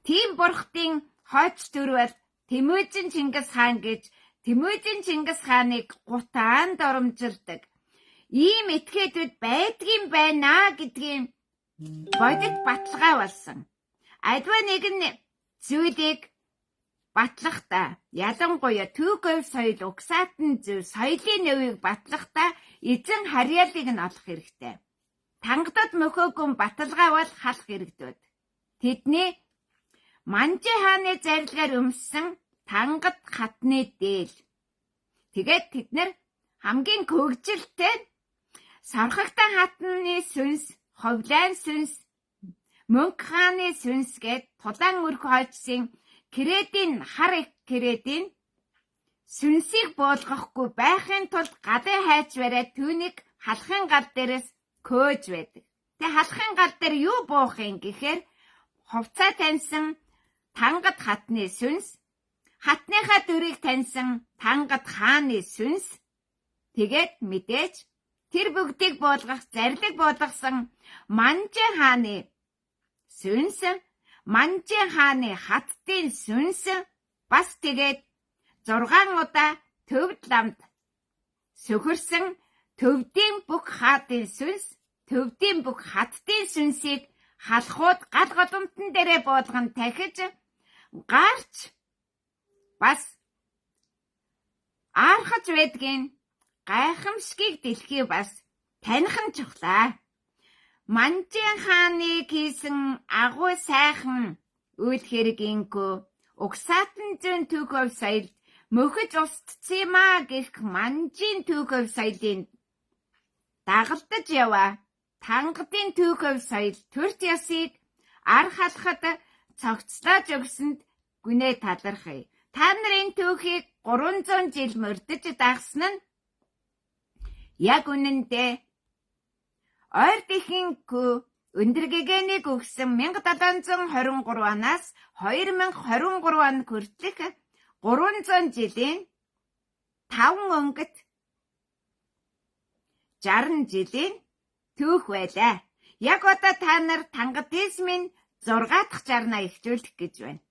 Тийм бурхтын хойч төрвөл Тэмүжин Чингис хаан гэж Тэмүжин Чингис хааныг гутаан доромжилдаг. Ийм этгээдүүд байдгийн байна гэдгийг бодит баталгаа болсон. Альва нэгэн зүйлийг батлахдаа ялангуяа түүхөв соёл угсаатан зөв соёлын нөвийг батлахдаа эзэн харьяалыг нь олох хэрэгтэй. Тангадад мөхөөгүй баталгаа бол халах хэрэгдүүд. Тэдний Манжи хааны зарилгаар өмссөн тангад хатны дээл. Тэгээд тэд нар хамгийн хөгжилтэй сорхогтой хатны сүнс, ховлайн сүнс, мөнх хааны сүнс гэд тулаан өрх хойчсын кредийн хар их кредийн сүнсийг буулгахгүй байхын тулд гадаа хайж бариад түүнийг халахын гал дээрээс көөж байдаг. Тэгээ халахын гал дээр юу буух юм гэхээр хувцаа таньсан тангад хатны сүнс, хатныхаа дүрийг таньсан тангад хааны сүнс, тэгээд мэдээж тэр бүгдийг буулгах зарлиг буулгасан Манжи хааны сүнс, Манжи хааны хаттын сүнс бас тэгээд 6 удаа төвд ламд сөхөрсөн төвдийн бүх хаатын сүнс, төвдийн бүх хаттын сүнсийг халахууд гал голомтон дээрээ буулган тахиж гарч бас аархаж байдгийн гайхамшгийг дэлхий бас таних нь чухлаа. Манжи хааны хийсэн агуу сайхан үйл хэргийнхөө угсаатан зүүн түүхөв соёл мөхөж устцсиймаа гэх Манжийн түүхөв соёлын дагалдаж яваа тангадын түүхөв соёл төрч ясыг ар халахад цогцлоож өгсөнд гүнээ талархъя. Та нарын түүхийг 300 жил мөрдөж дагсан нь яг үнэндээ ойр дэлхийнхүү өндөр гэгэнийг өгсөн 1723 оноос 2023 он хүртэлх 300 жилийн 5 өнгөт 60 жилийн түүх байлаа. Яг одоо та нар тангадизмын 6 дахь жарнаа эхлүүлэх гэж байна.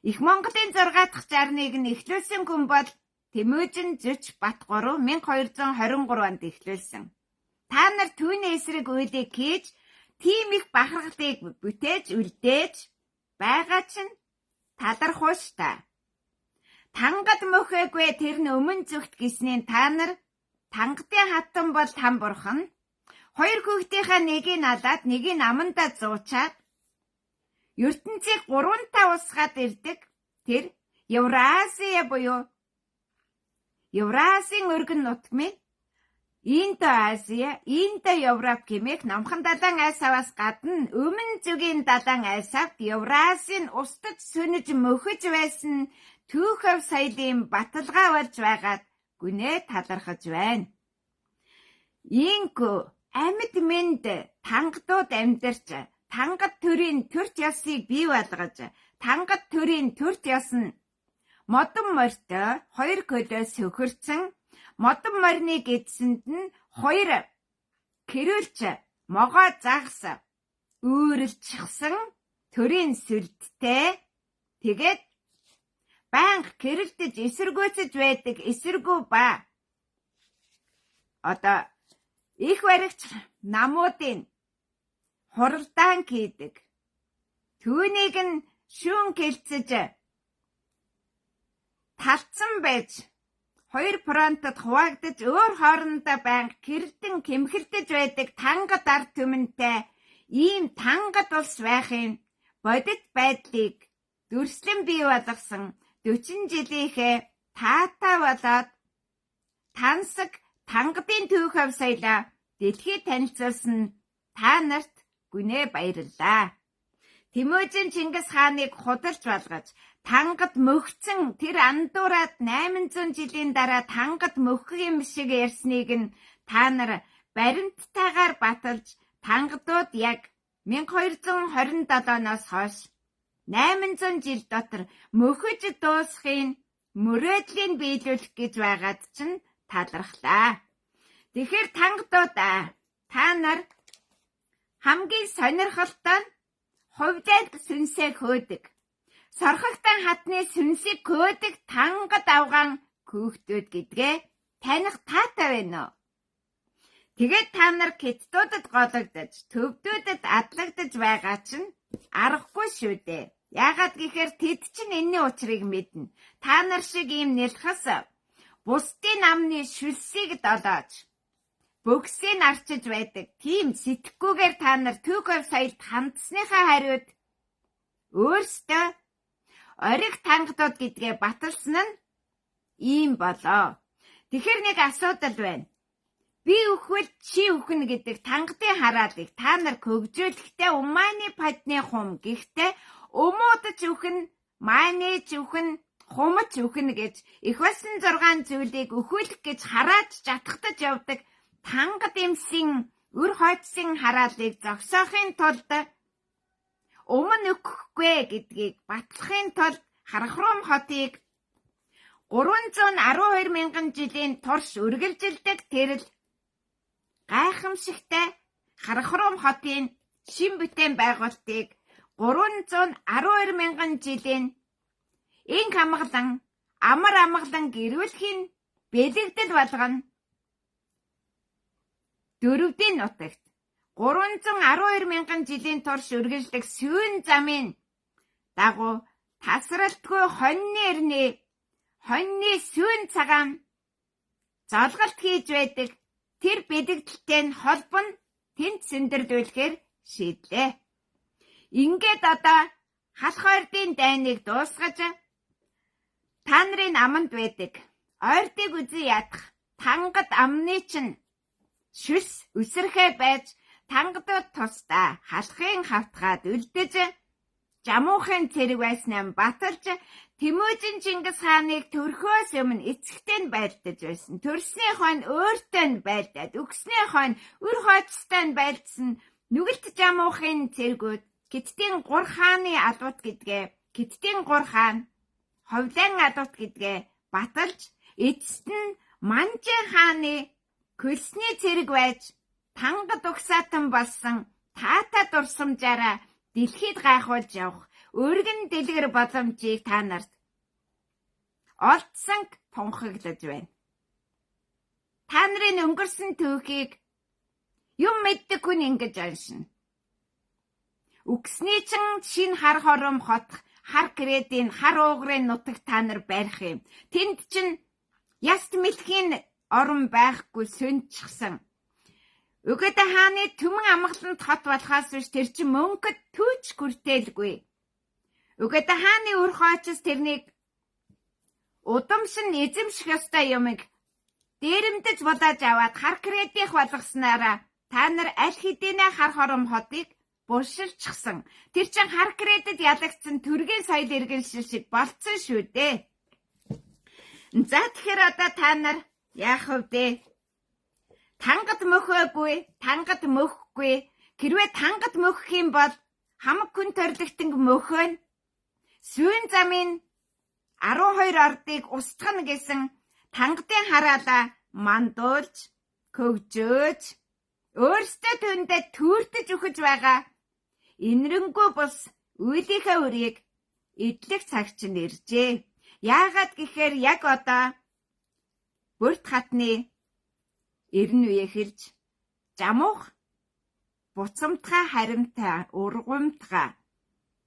Их Монголын 6 дахь жарныг нь эхлүүлсэн хүн бол Тэмүжин Зүч Бат 3 1223 онд эхлүүлсэн. Та нар түүний эсрэг үйлийг хийж, тийм их бахархлыг бүтээж, үлдээж байгаа чинь талархуу ш та. Тангад мөхөөгүй тэр нь өмнө зүгт гиснийн та нар тангадын хатан бол там бурхан. 2 хүүхдийнхаа нэгийг алаад нэгийг амандаа зуучаад ертөнцийг 3 та усгаад ирдэг тэр Евразия буюу Евразийн өргөн нутмын Индо-Азия, Индо-Европ гэмээх номхон далайн альсаваас гадна өмнө зүгийн далайн альсавт Евразийн устдад сүнэж мөхөж байсан түүхэв соёлын баталгаа болж байгаад гүнээ талархаж байна. Иймгүй амьд мэнд тангадууд амьдарч, тангад төрийн төрч ёсыг бий болгож, тангад төрийн төрч ёс нь модон морьтой 2 көлөөс хөхөрцөн, модон морины эдсэнд нь 2 кэрүүлч могоо загас үүрэлчихсэн төрийн сүлдтэй, тэгээд банк кэрэлдэж эсэргүүцэж байдаг эсэргүү ба одоо их баригч намуудын хуралдаан хийдэг. Түүнийг нь шүүн гэлцэж талцсан байж 2 фронтод хуваагдаж өөр хоорондоо банк кэрэлдэн кэмхэлдэж байдаг тангад ард түмэнтэй ийм тангад улс байхын бодит байдлыг дүрслэн бий болгосон 40 жилийнхээ таатай болоод тансаг тангадын түүхэв соёлоо дэлхийд танилцуулсан та нарт гүнээ баярлалаа. Тэмүжин Чингис хааныг худалж болгож тангад мөхцөн тэр андуураад 800 жилийн дараа тангад мөхөх юм шиг ярьсныг нь та нар баримттайгаар баталж тангадууд яг 1227-оос хойш 800 жил дотор мөхөж дуусахын мөрөөдлийн биелүүлэх гэж байгаад чинь талархлаа. Тэгэхээр тангадуудаа та нар хамгийн сонирхолтой нь хувьдад сүнсээ хөөдөг. Сорхогтон хатны сүнсийг хөөдөг тангад авгаан хүүхдүүд гэдгээ таних таатай байна уу? Тэгээд та нар хятадуудад гологдож, төвдүүдэд адлагдаж байгаа чинь аргагүй шүү дээ. Яагаад гэхээр тэд чинь энэний учрыг мэднэ. Та нар шиг ийм нэлхас бусдын амны шүлсийг долоож, бөгсийг арчиж байдаг. Тийм сэтгэхгүйгээр та нар түүхэв соёлд хандсныхаа хариуд өөрсдөө ориг тангадууд гэдгээ баталсан нь ийм болоо. Тэгэхээр нэг асуудал байна. Би өхвөл чи өхнө гэдэг тангадын хараалыг та нар хөгжүүлэхдээ умааны падны хум гэхдээ өмөөдөж өхнө, маанэж өхнө, хумч өхнө гэж их болсон 6 зүйлийг өхүүлэх гэж харааж жатхтаж явдаг тангад эмсийн үр хойцсон хараалыг зогсоохын тулд өмнө өгөхгүй гэдгийг батлахын тулд Харахрум хотыг 312 мянган жилийн турш үргэлжилдэг тэрл гайхамшигтай Харахрум хотын шин бүтээн байгуулалтыг 312 мянган жилийн инх амгалан амар амгалан гэрүүлэхийн бэлэгдэл болгоно. 4-ийн нутагт 312 мянган жилийн турш үргэлжлэх сүүн замын дагуу тасралтгүй хоньны сүүн цагаан золголт хийж байдаг тэр бэлэгдэлтэй холбоо нь тэнд сэндэрлүүлэхээр шийдлээ. Ингээд одоо халах ойрдын дайныг дуусгаж та нарын аманд байдаг ойрдыг үзий ядах тангад амны чинь шүлс үсрэхэ байж тангадууд тусдаа халахын хавтгаад үлдэж жамуухын цэрэг байснаа баталж Тэмүжин Чингис хааныг төрхөөс өмнө эцэгтэй нь байлдаж байсан. Төрсний хойно өөртөө нь байлдаад, өгснээ хойно үр хойцтой нь байлдсан нүгэлт жамуухын цэргүүд Хиттийн 3 хааны алууд гэдгээ, Хиттийн 3 хаан, Ховлын алууд гэдгээ баталж эцэст нь Манжин хааны хөлсний цэрэг байж тангад угсаатан болсон таатай дурсамжаараа дэлхийд гайхуулж явах өргөн дэлгэр боломжийг та нарт олдсон тунхаглаж байна. Та нарын өнгөрсөн түүхийг юм мэддэг хүн ингэж уншина. Үгсний чин шин хар хором хот, хар кредийн, хар уугрын нутаг та нар барих юм. Тэнд чин яст мэлхийн орон байхгүй сүнчгсэн. Өгөөд хааны түмэн амгаланд хот болохоос биш тэр чин мөнгөд түүч хүртээлгүй. Үгээд хааны үр хойчос тэрнийг удамшин эзэмших ёстой юмыг дээрэмдэж бодож аваад хар кредит болгоснараа та нар аль хэдийнэ хар хором хотыг булшилчихсан. Тэр чин хар кредит ялагдсан төргийн соёл иргэншил шиг болцсон шүү дээ. За тэгэхээр одоо та нар яах вэ? Тангад мөхөхгүй. Хэрвээ тангад мөхөх юм бол хамаг хүн төрөлхтөн мөхөн сүүн замын 12 ордыг устгана гэсэн тангадын хараалаа мандуулж, хөгжөөж, өөрсдөө түүндээ түүртэж өгч байгаа инэрэнгүү бус үйлийнхээ үрийг идэх цаг чинь иржээ. Яагаад гэхээр яг одоо бүрт хатны эрен үе эхэлж жамуух буцамтгай харимтай ургамтгай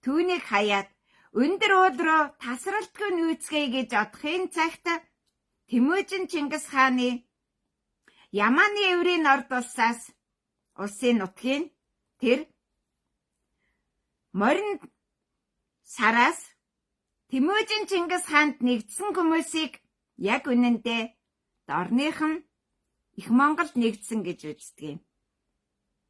түүнийг хаяад өндөр уул руу тасралтгүй нүүцгээе гэж одохын цагт Тэмүжин Чингис хааны Яманы еврейн орд улсын нутгийн тэр морин сараас Тэмүжин Чингис хаанд нэгдсэн хүмүүсийг яг үнэндээ дорныхан их Монголд нэгдсэн гэж үздэг юм.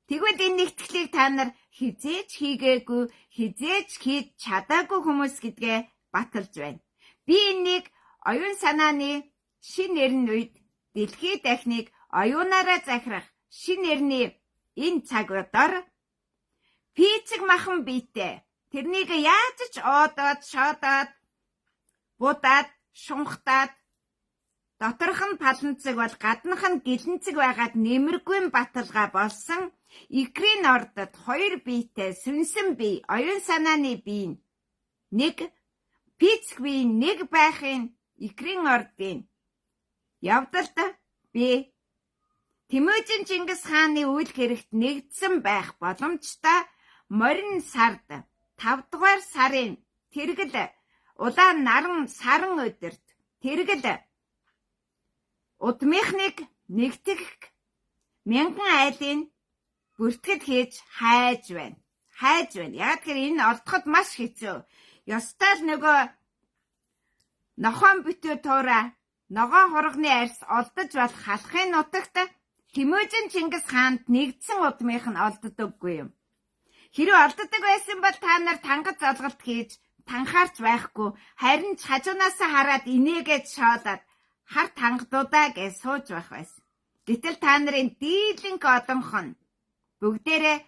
Тэгвэл энэ нэгтгэлийг та нар хизээж хийгээгүй, хизээж хийж чадаагүй хүмүүс гэдгээ баталж байна. Би энийг оюун санааны шин эрен үед дэлхий дахныг оюунаараа захирах шин эрний энэ цагуудаар пицэг махан биетэй тэрнийг яаж ч одоод, шодоод, будаад, шунхтаад доторх нь паланцэг бол гаднах нь гэлэнцэг байгаад нэмэргүй баталгаа болсон икрийн ордод хоёр биетэй сүнсэн бие, оюун санааны бие нэг пицэг бие нэг байхын икрийн ордын явдалд би Тэмүжин Чингис хааны үйл хэрэгт нэгдсэн байх боломжтой морин сард 5 дугаар сарын тэргэл улаан наран саран өдөрт тэргэл удмынхныг нэгтгэх 1000 айлын бүртгэл хийж хайж байна. Яг тэгэхээр энэ олдоход маш хэцүү. Ёстой л нөгөө нохоон битүү туура ногоон хурганы арьс олдож болох халахын нутагт Тэмүжин Чингис хаанд нэгдсэн удмынх нь олддоггүй юм. Хэрэв олддог байсан бол та нар тангад золголт хийж танхаарч байхгүй харин ч хажуунаас хараад инээгээд шоолаад хар тангадуудаа гэж сууж байх байсан. Гэтэл та нарын дийлэнх одонх нь бүгдээрээ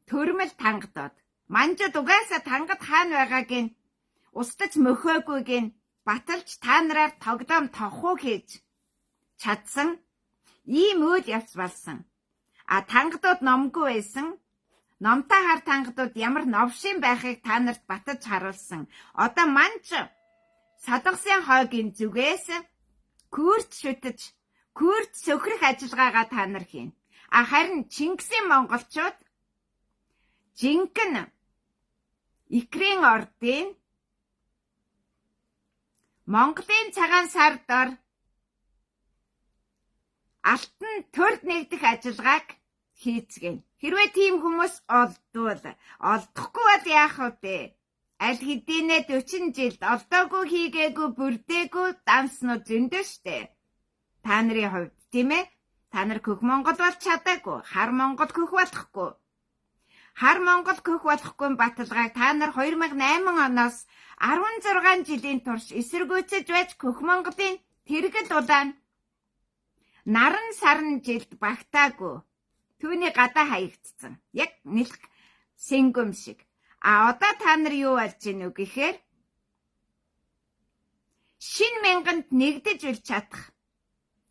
төрмөл тангадууд. Манжууд угаасаа тангад хаана байгааг нь устж мөхөөгүйг нь баталж та нараар тоглоом тохуу хийж чадсан ийм үйл явц болсон. Тангадууд номгүй байсан. Номтой хар тангадууд ямар новшин байхыг та нарт батаж харуулсан. Одоо манж садгасын хойгийн зүгээс күрт шүтэж, күрт сөхрөх ажиллагаагаа та нар хийн. Харин Чингисийн монголчууд жинхэнэ икрийн ордын Монголын цагаан сардор алтан төрд нэгдэх ажиллагааг хийцгээе. Хэрвээ тийм хүмүүс олдохгүй бол яах вэ? Аль хэдийнэ 40 жилд олдоогүй хийгээгүй бүрдээгүй данснууд зөндөө штэ. Та нарын хувьд тийм ээ? Та нар Хөх Монгол болж чадаагүй, Хар Монгол хөх болохгүй. Хар Монгол хөх болохгүй баталгааг та нар 2008 оноос 16 жилийн турш эсэргүүцэж байж Хөх Монголын тэргэл улаан наран сарн жилд багтаагүй. Түүний гадаа хаягдсан. Яг нэлх сэнгүм шиг. Одоо та нар юу болж гин үү гэхээр шин мянганд нэгдэж үл чадах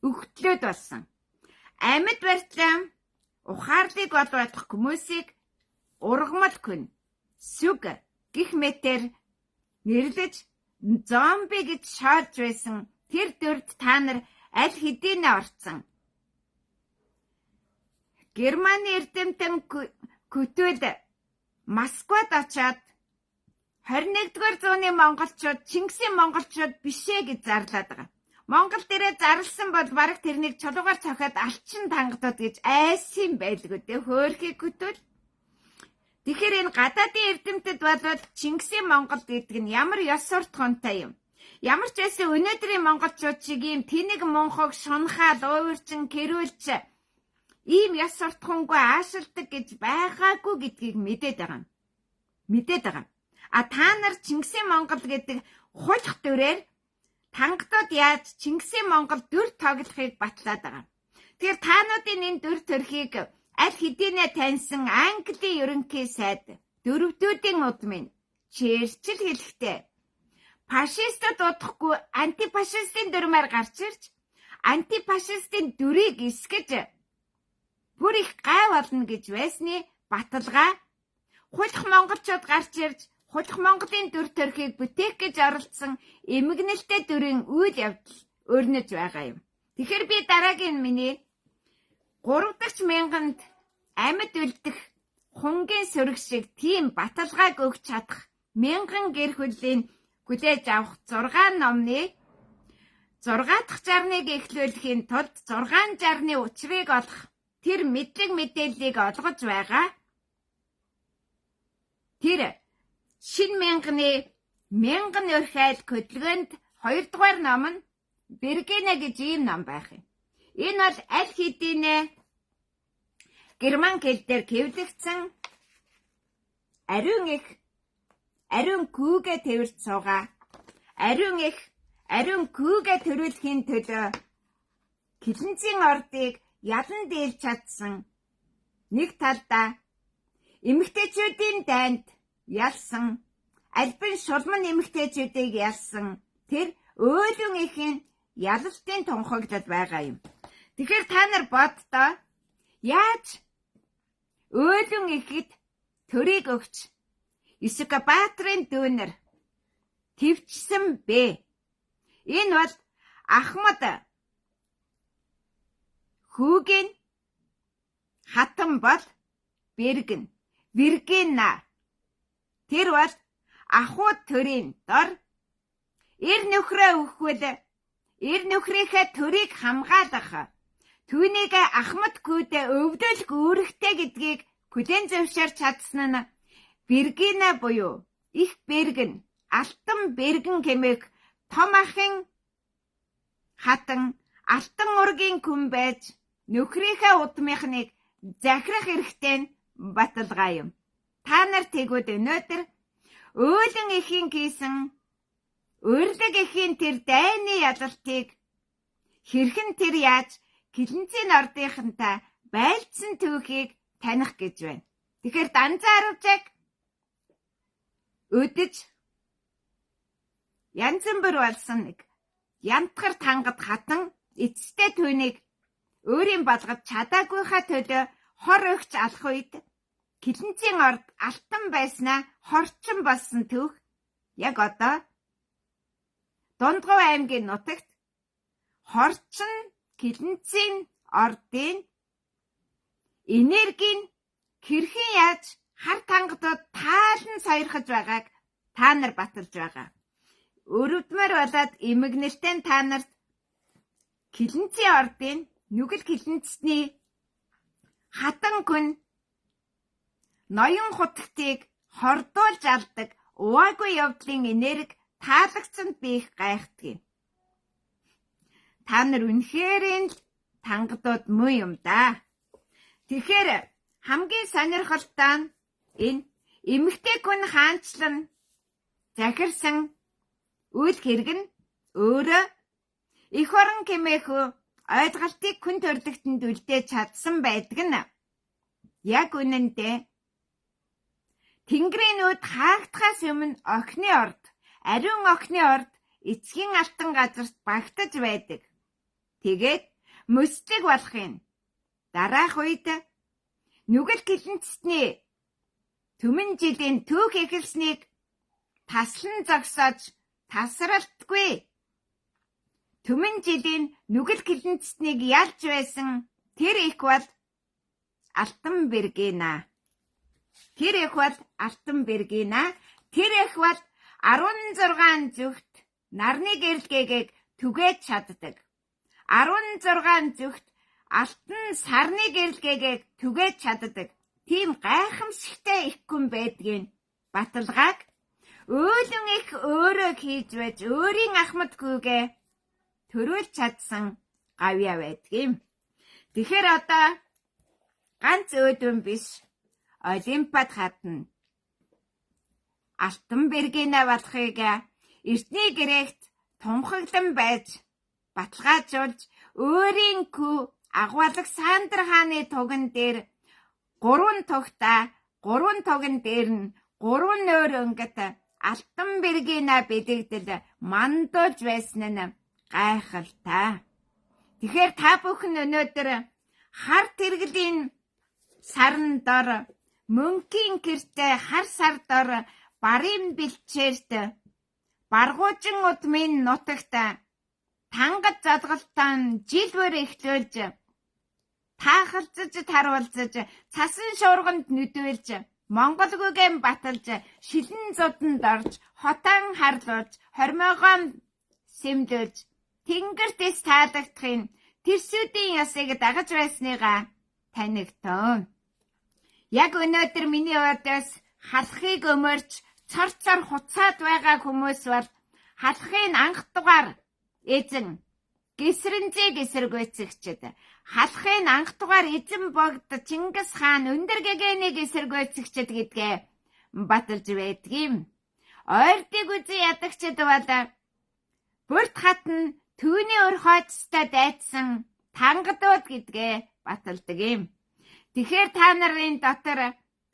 өгтлөөд болсон. Амьд барьтлан ухаарлыг олгох хүмүүсийг ургамал хүн сүг гих мэтэр нэрлэж зомби гэж шаалж байсан тэр дөрд та нар аль хэдийнэ орцсон. Германы эрдэмтэн Күтүд Москвад очоод 21-р зууны монголчууд Чингисийн монголчууд бишээ гэж зарлаад байгаа. Монгол дээрээ зарлсан бол бараг тэрнийг чулуугаар цохиод алчин тангадууд гэж айсан байлгүй дээ хөөрхий Күтүд. Тэгэхээр энэ гадаадын эрдэмтэд болоод Чингисийн Монгол гэдэг нь ямар ёс суртахуунтай юм. Ямар ч байсан өнөөдрийн монголчууд шиг ийм тэнэг мунхаг шунхаал уурчин кэрүүлч ийм ёс суртахуунгүй аашилдаг гэж байгаагүй гэдгийг мэдээд байгаа. А та нар Чингисийн Монгол гэдэг хулх дүрээр тангадууд яаж Чингисийн Монгол дүр тоглохыг батлаад байгаа. Тэгэхээр таануудын энэ дүр төрхийг аль хэдийнэ таньсан Английн ерөнхий сайд дөрвдүүдийн удмын Черчилль хэлэхдээ фашистад удахгүй антифашистын дүрмээр гарч ирж антифашистын дүрийг эсгэж бүр их гай болно гэж байсны баталгаа хулх монголчууд гарч ирж хулх Монголын дүр төрхийг бүтээх гэж оролцсон эмгэнэлтэй дүрийн үйл явдал өрнөж байгаа юм. Тэгэхээр би дараагийн миний 3 дахь мянганд амьд үлдэх хунгийн сүрэг шиг тийм баталгааг өгч чадах мянган гэр бүлийн хүлээж авах 6 номны 6 дахь жарныг эхлүүлэхийн тулд 6 жарны учрыг олох тэр мэдлэг мэдээллийг олгож байгаа. Тэр шинэ мянган өрх айл хөдөлгөөнд 2 дугаар ном нь Бергена гэж ийм ном байх юм. Энэ бол аль хэдийнэ герман хэл дээр хэвлэгдсэн ариун гүүгээ тэрвэрч суугаа. Ариун гүүгээ төрүүлэхийн төлөө Хилэнцгийн ордыг ялан дийлж чадсан нэг талдаа эмэгтэйчүүдийн дайнд ялсан альбин шулман эмэгтэйчүүдийг ялсан тэр өөлөн ихийн ялалтын тунхаглал байгаа юм. Тэгэхээр та нар боддоо яаж өөлөн ихэд төрийг өгч Исүкабаатрын дүүнэр твчсэн бэ? Энэ бол Ахмад хүүгийн хатан бол Бергена. Тэр бол ахуй төрийн дор эр нөхрөө өгвөл эр нөхрийнхээ төрийг хамгаалах түүнийг Ахмад күүдэ өвдөл гүүрэхтэй гэдгийг хүлээн зөвшөөрч чадсан нь Бергена буюу их Берген алтан Берген хэмээх том ахын хатан алтан ургийн күн байж нөхрийнхээ удмынхныг захирах эрхтэй нь баталгаа юм. Та нар тэгвэл өнөөдөр өөлөн ихийн гисэн өрлөг ихийн тэр дайны ялалтыг хэрхэн тэр яаж Хилэнцгийн ордынхантай байлцсан түүхийг таних гэж байна. Тэгэхээр Данзааруулжаг өдөж янзэн бүр болсон нэг янтгар тангад хатан эцэстээ түүнийг өөрийн болгож чадаагүйхаа төлөө хор өгч алах үед Хилэнцгийн орд алтан байснаа хорчин болсон түүх яг одоо Дундгов аймгийн нутагт хорчин Хилэнцгийн ордын энергийн хэрхэн яаж хар тангадууд таалан сойрхож байгааг та нар баталж байгаа. Өрөвдмөр болоод эмгэнэлтэй та нарт Хилэнцгийн ордын нүгэл Хилэнцний хатан күн ноён хутагтыг хордуулж алдаг уваагүй явдлын энерги таалагдсанд би их гайхдаг. Та нар үнэхээр энэ тангадууд муу юм да. Тэгэхээр хамгийн сонирхолтой нь энэ эмэгтэй хүн хаанчлан захирсан үйл хэрэг нь өөрөө эх орон хэмээх ойлголтыг хүн төрөлхтөнд үлдээж чадсан байдаг нь яг үнэндээ Тэнгэрийн нүд хаагдахаас өмнө охины орд, ариун охины орд эцгийн алтан газарт багтаж байдаг. Тэгээд мөслөг болохын дараах үед нүгэл Хилэнцний түмэн жилийн түүх эхэлснийг таслан зогсоож тасралтгүй. Түмэн жилийн нүгэл Хилэнцнийг ялж байсан тэр их бол Алтан Бергена. Тэр их бол 16 зүгт нарны гэрэлгээгийг түгээж чаддаг. 16 зүгт алтан сарны гэрэлгээгийг түгээж чаддаг. тийм гайхамшигтай их хүн байдгийг баталгааг өөлөн их өөрөө хийж байж өөрийн ахмадгүйгээ төрүүлж чадсан гавьяа байдгийм. Тэгэхээр одоо ганц өөдөн биш Олимпиад хатна алтан бэргийнэ болохыг эртний грект тунхаглан байж баталгаажуулж өөрийн хүү агуулга Сандр хааны туган дээр 3 туган дээр нь 3 нойр өнгөт алтан бэргийнэ бэлэгдэл мандуулж байсан нь гайхалтай. Тэгэхээр та бүхэн өнөөдөр хар тэргэлийн сарн дор мөнхийн гэртээ хар сар дор барын бэлчээрт баргуужин удмын нутагт тангад задгалтан жилбэр эхлүүлж таахалцаж таруулзаж цасан шуурганд нүдвэлж монголгүйгэн баталж шилэн зодонд орж хотан харлуулж хормоогоо сэмлүүлж тэнгэрт эс таалагдахын тэрсүүдийн ясыг дагаж байсныгаа танигтон. Яг өнөөдөр миний урдаас халахыг өмөрч цор хуцаад байгаа хүмүүс бол халахын анх дугаар эзэн Гэсрэнзэг эсэргүүцэгчэд халахын анх дугаар эзэн богд Чингис хаан өндөр гэгэнийг эсэргүүцэгчэд гэдгээ баталж байдгийм. Ойртыг үзэн ядагчд бол бүрт хатан түүний өр хойцтой дайцсан тангадууд гэдгээ баталдаг юм. Тэгэхээр та нарын дотор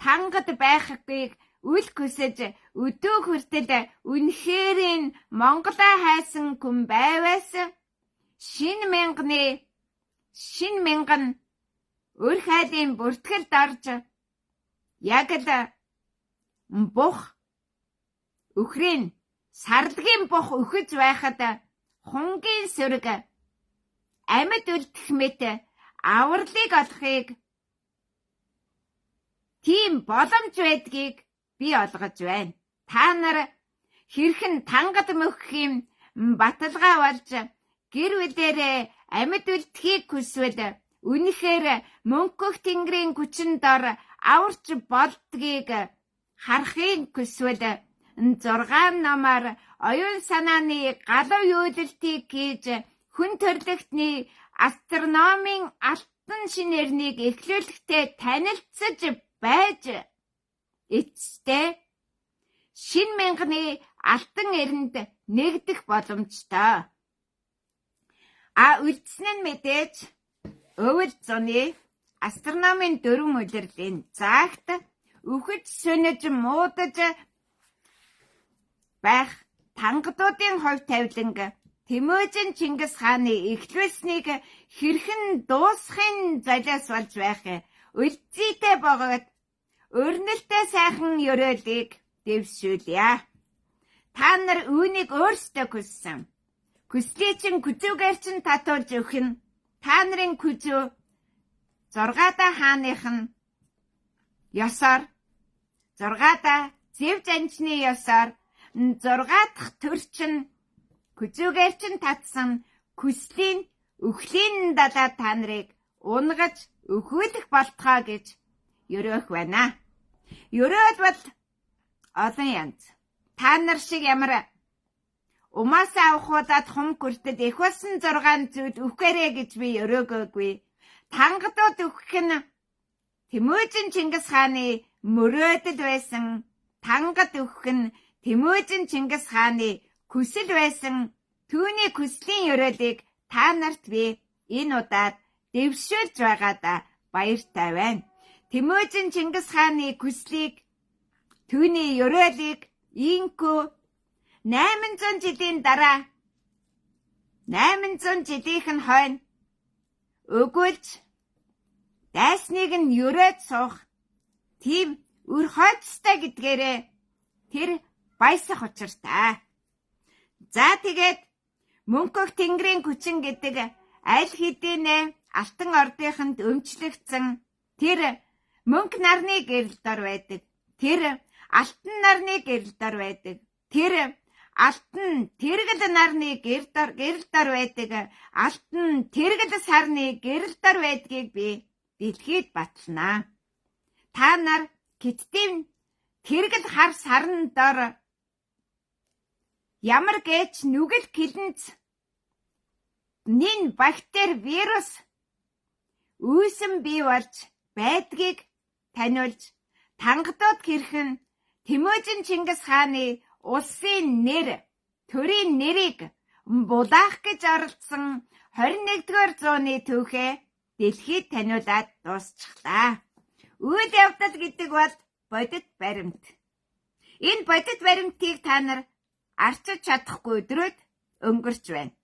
тангад байхыг үл хүсэж өдөө хүртэл үнэхэрийн Монголоо хайсан хүн байвас шин мянган өр хайлын бүртгэлд орж яг л бух өхрийн сарлагын бух өхөж байхад хунгийн сүрэг амьд үлдэх мэт авралыг олохыг тийм боломж байдгийг би олгож байна. Та нар хэрхэн тангад мөхөх юм баталгаа болж гэр бүлээрээ амьд үлдэхийг хүсвэл үнэхээр мөнхөх тэнгэрийн хүчин дор аварч болдгийг харахын хүсвэл 6 намаар оюун санааны галуу үйлдэлтийг хийж хүн төрлөختний астрономийн алтан шинээрнийг эхлүүлэхдээ танилцж байж эцэстээ шин мянганы алтан эрэнд нэгдэх боломжтой. Үлдсэн нь мэдээж өвөл зуны астрономийн 4 улирлын цагт үхэж сөнөж муудаж байх тангадуудын хувь тавиланг Тэмүжин Чингис хааны эхлүүлснийг хэрхэн дуусахын золиос болж байх үлдсийтэй богоод өрнөлтөө сайхан ёроолыг дэвшүүлье. Та нар үүнийг өөрсдөө хүссэн. Хүслийг чин күзүүгээр чин татуулж өгөх нь та нарын күзүү 6 хааных нь ёсоор 6 зэв жанчны ёсоор 6 дахь төрчин күзүүгээр чин татсан хүслийн өхлийн далаа та нарыг унгаж өхүүлэх болтгоо гэж ёроох байна. Ёроол бол олон янз. Та нар шиг ямар умаасаа авахудаад хум хүртэл их болсон 6 зүйл үхгээрээ гэж би ёроогоогүй. Тангадууд үхэх нь Тэмүжин Чингис хааны мөрөөдөл байсан. Тангад үхэх нь Тэмүжин Чингис хааны хүсэл байсан. Түүний хүслийн ёроолыг та нарт би энэ удаад дэвшүүлж байгаадаа баяртай байна. Тэмүжин Чингис хааны хүслийг түүний ёроолыг инкүү 800 жилийн дараа 800 жилийнх нь хойно өгүүлж дайсныг нь ёроод суух тийм үр хойцтой гэдгээрээ тэр баясах учиртай. За тэгээд мөнхөх тэнгэрийн хүчин гэдэг аль хэдийнэ алтан ордынханд өмчлөгдсөн тэр мөнх нарны гэрэл дор байдаг. Тэр алтан нарны гэрэл дор байдаг. Тэр алтан тэргэл нарны гэрэл дор байдаг. Алтан тэргэл сарны гэрэл дор байдгийг би дэлхийд батлана. Та нар Хиттийн тэргэл хар сарн дор ямар гэж нүгэл гэлэнц нин бактери вирус үүсэн бий болж байдгийг таниулж тангадууд хэрхэн Тэмүжин Чингис хааны улсын нэр, төрийн нэрийг булаах гэж оролдсон 21-р зууны түүхээ дэлхийд таниулаад дуусчихлаа. Үйл явдал гэдэг бол бодит баримт. Энэ бодит баримтыг та нар арчиж чадахгүй өдрөд өнгөрч байна.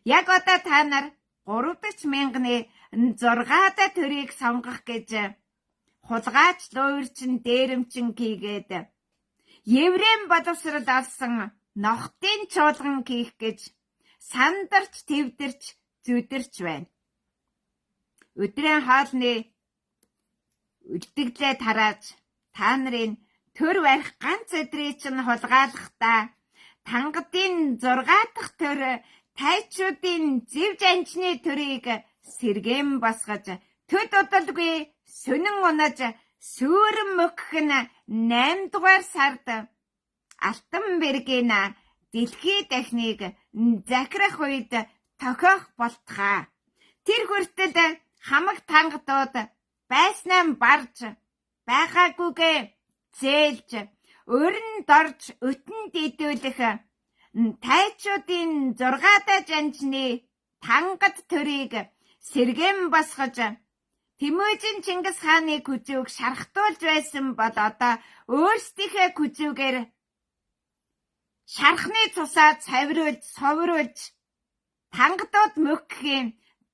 Яг одоо та нар 30,000-ны 6 төрийг сонгох гэж хулгайч луурчин дээрэмчин хийгээд еврейн боловсрол олсон нохтын чуулган хийх гэж сандарч твдэрч зүдэрч байна. Өдрийн хоолны үлдэгдлээ тарааж та нарын төр барих ганц өдрийг чинь хулгайлахдаа тангадын 6 дахь төр тайчуудын зэв жанчны төрийг сэргээн босгож төд удалгүй сүнэн унаж сүүрэн мөхөх нь 8 дугаар сард Алтанбергийн дэлхий дахныг захирах үед тохиох болтугай. Тэр хүртэл хамаг тангадууд байснаа барж байгаагүйгээ зээлж өрн дорж өтөнд идүүлэх тайчуудын 6 жанчны тангад төрийг сэргээн босгож Тэмүжин Чингис хааны күжүүг шархтуулж байсан бол одоо өөрсдийнхээ күжүүгээр шархны цусаа совруулж тангадууд мөхөхийн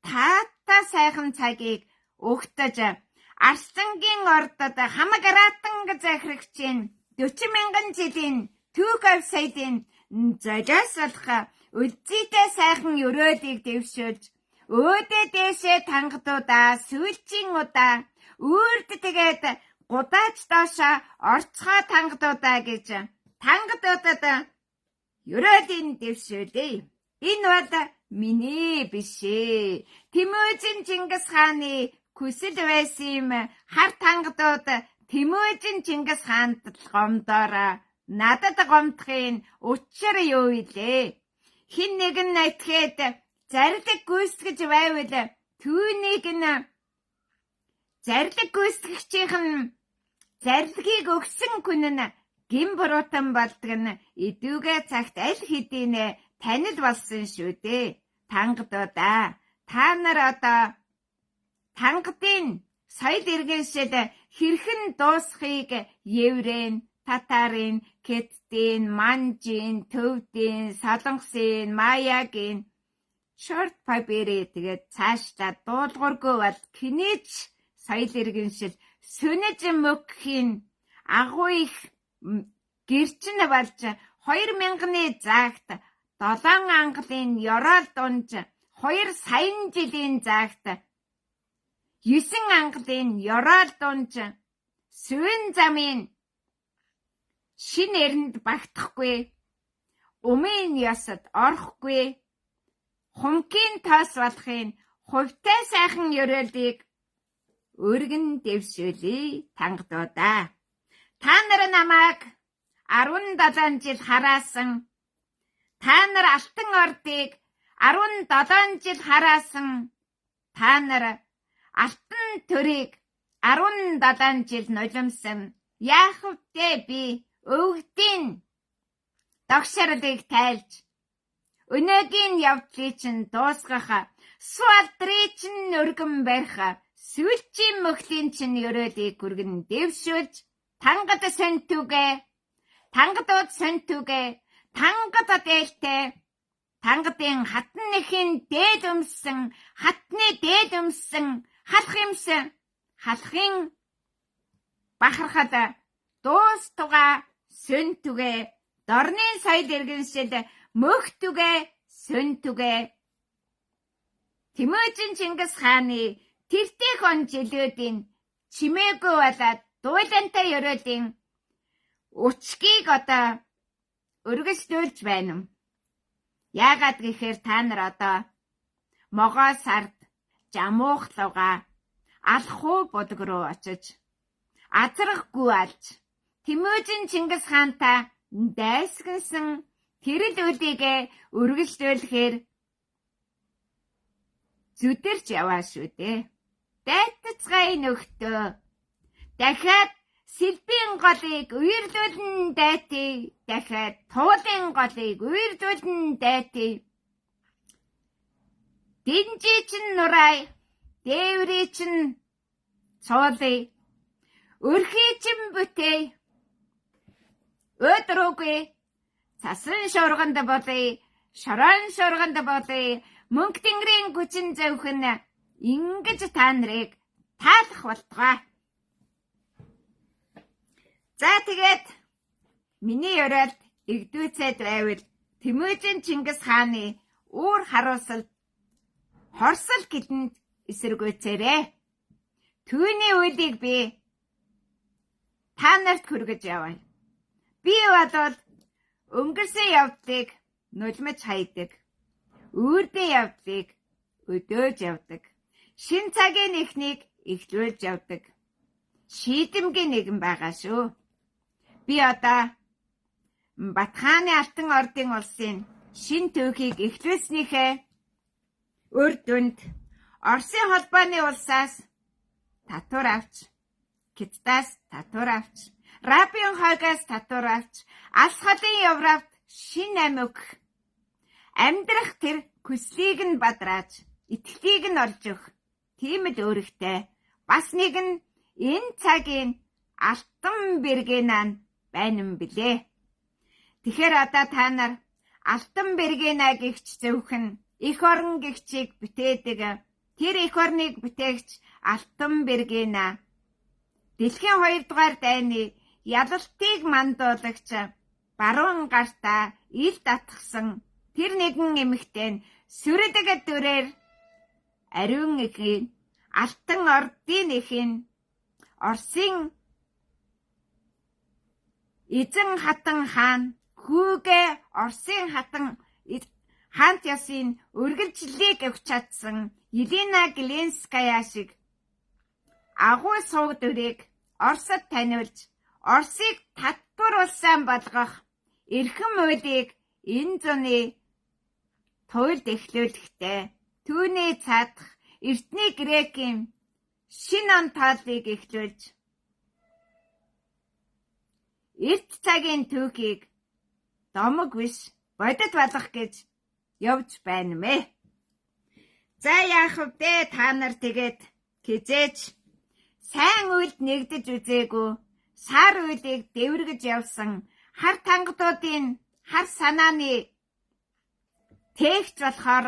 таатай сайхан цагийг өгтөж Арслангийн ордод хамаг аратан захирагчийн 40,000 жилийн түүх авсаydын золиос болох үлзийтэй сайхан өрөөлийг дэвшүүлж өөдөө дээшээ тангадуудаа сүүлчийн удаа үрд тэгээд гудааж доошоо орцгоо тангадуудаа гэж тангадуудад өрөөлийн дэвшүүлээ. Энэ бол миний биш ээ. Тэмүжин Чингис хааны хүсэл байсан юм. Хар тангадууд Тэмүжин Чингис хаанд гомдоороо надад гомдохын учир юу илээ? Хин нэг нь итгэхэд зарлиг гүйцэтгэж байвал түүнийг нь зарлиг гүйцэтгэгчийнх нь зарлигийг өгсөн хүн нь гин буруутан болдог нь эдүүгээ цагт аль хэдийн танил болсон шүү дээ. Тангадуудаа та нар одоо тангадын соёл иргэншил хэрхэн дуусхийг еврейн, татарын, хеттийн, манжийн, төвдийн, солонгосын, маягийн шорт пабери тэгээд цаашлаа дуулуургүй бол кинеч соёл иргэншил сүнэж мөххийн агуу их гэрчин болж 2000-ны загт 7 ангалын ёроол дунж 2 саян жилийн загт 9 ангалын ёроол дунж сүвэн замын шин эрэнд багтахгүй умын ясад орохгүй хумгийн тоос болохын хувьтай сайхан ёроолыг өргөн дэвшүүлээ тангадуудаа. Та нар намайг 17 жил хараасан. Та нар алтан ордыг 17 жил хараасан. Та нар алтан төрийг 17 жил нулимсан. Яах вэ би өвгдийн догшролыг тайлж өнөөгийн явдлыг чинь дуусгах суалдрыг чинь өргөн барих сүүлчийн мөхлийн чинь ёроолыг хүргэн дэвшүүлж тангад сонтүгэ тангадууд сонтүгэ тангад ээлтэй тангадын хатан нэхийн дээд өмсөн хатны дээд өмсөн халах юмсан халахын бахархад дуус туга сонтүгэ дорны соёл иргэншил мөхтүгэ сонтүгэ Тэмүжин Чингис хааны тэртех он жилүүдийн чимээгүй болоод дуулантай ёроолын учгийг одоо өргөжлүүлж байна юм. Яагаад гэхээр та нар одоо могоо сард жамуух луга алхуу булг руу очиж азраггүй алж Тэмүжин Чингис хаантай дайсагнасан тэрэл үлийгээ үргэлжлүүлэхээр зүдэрч яваа шүү дээ. Дайтацгай нөхдөө. Дахиад Сэлбийн голыг үйрлүүлэн дайтыг. Дахиад туулын голыг үйрлүүлэн дайтыг. Динжи чин нурай, дээври чин цоолый, өрхий чин бүтээ. Өдрөөгөө цасан шуурганд болъё, шорон шуурганд болъё, мөнх тэнгэрийн хүчин зөвхөн ингэж та нарыг таалах болтугай. За тэгээд миний яриад игдүүцээд байвал Тэмүжин Чингис хааны үүр харуулсалд хорсол гэдэнд эсэргүүцээрээ. Түүний үйлийг би та нарт хүргэж яваа. Би бодвол өнгөрсөн явдлыг нулимж хайдаг. Үрдэн явдлыг өдөөж явдаг. Шин цагийн эхнийг эхлүүлж явдаг. Шийдэмгийн нэгэн байгаа шүү. Би одоо Батхааны Алтан ордын улсын шин түүхийг эхлүүлснийхээ үр дүнд Оросын холбооны улсаас татвар авч, Китаас татвар авч, Рабын хойгоос татвар авч, алс холын Европт шин амьд амьдрах тэр хүслийг нь бадрааж, итгэлийг нь олж өгөх тийм л өөрөгтэй. Бас нэг нь энэ цагийн алтан бэргэнаа байна юм билээ. Тэгэхээр одоо та нар алтан бэргэнаа гихч зөвхөн эх орон гихчийг бүтээдэг. Тэр эх орныг бүтээгч алтан бэргэнаа. Дэлхийн 2 дугаар дайны ялалтыг мандуулагч баруун гартаа ил татгсан тэр нэгэн эмэгтэй нь сүрэдэг дүрээр ариун эхийн алтан ордын эхийн Оросын эзэн хатан хаан хүүгээ Оросын хатан хаант ясын үргэлжлэлийг өгч чадсан Елена Глинская шиг агуу сууг дүрийг Оросд таниулж Оросыг татвар улсаа болгох эрхэм үйлийг энэ зуны туйлд эхлүүлэхдээ түүний цаадах эртний грекийн шин он тооллыг эхлүүлж эрт цагийн түүхийг домог биш бодит болгох гэж явж байна мэ. За яах вэ та нар тэгээд хизээч сайн үйлд нэгдэж үзээгүй сар үйлийг дэвргэж явсан хар тангадуудын хар санааны тээгч болохоор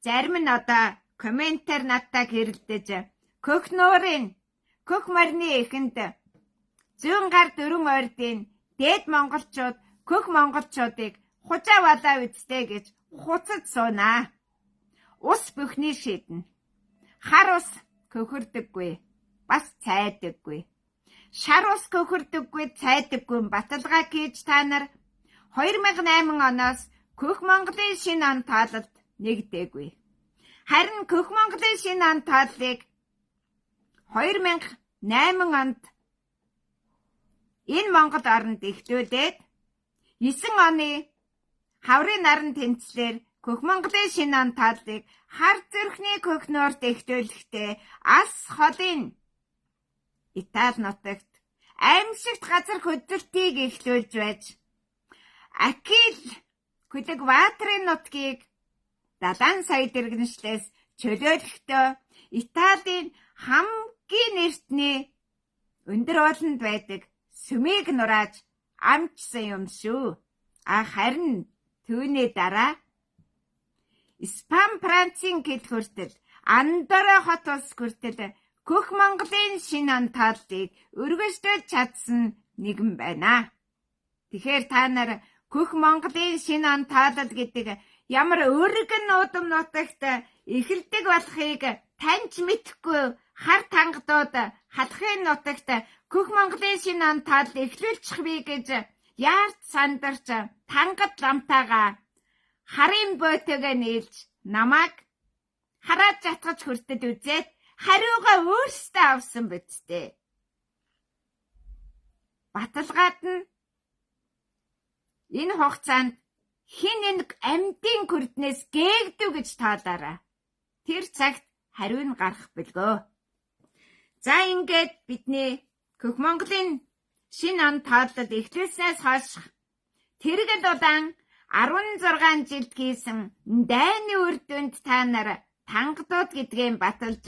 зарим нь одоо комментээр надтай хэрэлдэж көх морины эхэнд зүүн гар дөрвөн ойрдын дээд монголчууд көх монголчуудыг хужаа балаа үсттэй гэж хуцад суунаа. Ус бүхний шийднэ. Хар ус көхөрдөггүй, бас цайдаггүй. Шар ус көхөрдөггүй, цайдаггүй баталгаа хийж та нар 2008 оноос Көх Монголын шинэ он тоололд нэгдээгүй. Харин Көх Монголын шинэ он тооллыг 2008 онд энэ Монгол оронд эхлүүлээд 9 оны хаврын наран тэнцлэр Көх Монголын шинэ он тооллыг хар зүрхний Көхнөөрт эхлүүлэхдээ алс холын Итали нутагт аимшигт газар хөдлөлтийг эхлүүлж байж Акил Кулигватрын нутгийг 70 сая дэргэншлээс чөлөөлөхдөө Италийн хамгийн эртний өндөр ууланд байдаг сүмийг нурааж амжсан юм шүү. Харин түүний дараа Испани Францын гэл хүртэл Андорра хот улс хүртэл Көх Монголын шинэ он тооллыг өргөжлүүлж чадсан нэгэн байна. Тэгэхээр та нар Көх Монголын шинэ он тоолол гэдэг ямар өргөн нуудам нутагт эхэлдэг болохыг таньж мэдэхгүй хар тангадууд халахын нутагт Көх Монголын шинэ он тоолол эхлүүлчих вэ гэж яарч сандарч тангад ламтайгаа харын бойтойгоо нийлж намайг хараад жатгаж хүртэл үзээд хариугаа өөрсдөө авсан бидтэй. баталгаад нь энэ хугацаанд хин нэг амьтын күрднээс гээгдэв гэж тоолоорой. Тэр цагт хариу нь гарах бэлгөө. За ингээд бидний Хөх Монголын шинэ он тоололд эхлүүлснээс хойш тэрэгэл удаан 16 жилд хийсэн дайны үр дүнд та нар тангадууд гэдгийг баталж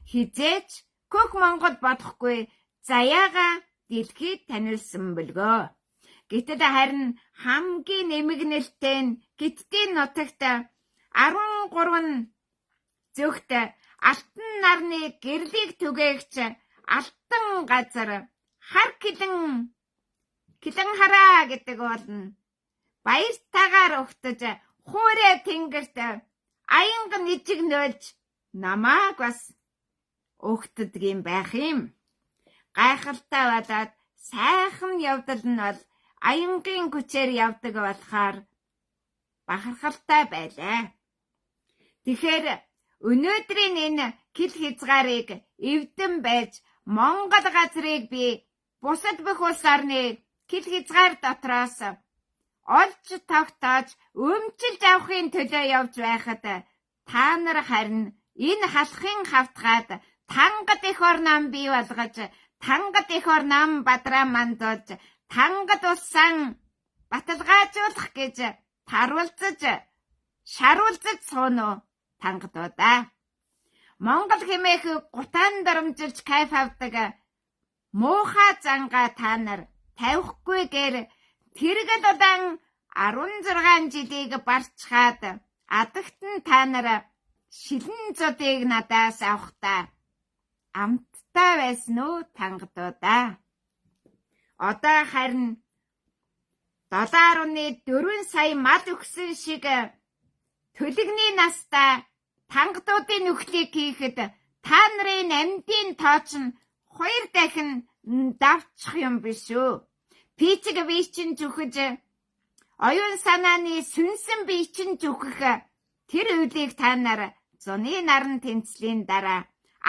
хизээч Хөх Монгол бодохгүй заяага дэлхийд танилсан бэлгөө. Гэтэл харин хамгийн нэмэгнэлтэй нь Гиттийн нутагт 13 зөвхт алтан нарны гэрлийг түгээгч алтан газар хар килэн хараа гэдэг болно. Баяртайгаар угтаж хуурай тэнгэрт аянга нижиг нөөлж намааг бас угтдгийн байх юм. Гайхалтай болоод сайхан явдал нь бол аянгийн хүчээр явдаг болохоор бахархалтай байлаа. Тэгэхээр өнөөдрийн энэ хил хязгаарыг эвдэн байж Монгол газрыг би бусад бүх улс орны хил хязгаар дотроос олж тогтоож өмчилж авахын төлөө явж байхад та нар харин энэ халахын хавтгаад тангад их ор нам бий болгож тангад их ор нам бадраа мандуулж тангад улсан баталгаажуулах гэж таруулцаж шаруулцаж сууно тангадуудаа. Монгол хэмээх гутаан дарамжилж кайф авдаг муухай зангаа та нар тавихгүйгээр тэрэгэл удаан 16 жилийг барчхаад адагт нь та нар шилэн зодыг надаас авахтаа амттай байсан уу тангадуудаа. Одоо харин 7.4 сая мал өгсөн шиг төлөгний настаа тангадуудын нүхлийг хийхэд та нарын амьдын тооч нь 2 дахин давчих юм биш үү? Пичиг бие чинь зүхэж оюун санааны сүнсэн бие чинь зүхэх тэр үйлийг та нар зуны наран тэнцлийн дараа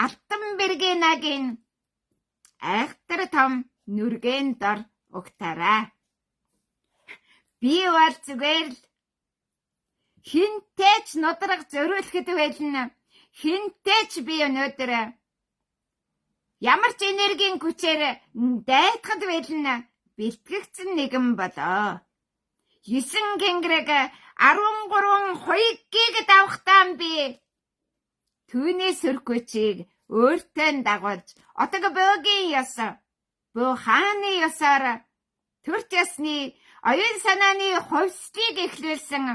алтан бэргэнагийн айхтар том нүргэн дор угтаарай. Би бол зүгээр л хинтээч нудраг зориулахд байлна. Хинтээч би өнөөдөр ямар ч энергийн хүчээр дайтахад байлна. Бэлтгэгдсэн нэгэн болоо. 9 гингрэг 13 хуйгийг давхтаан би түүний сөргөчийг өөртөө дагуулж отог бөөгийн ёс бөө хааны ёсоор төрч ясны оюун санааны хувьслыг эхлүүлсэн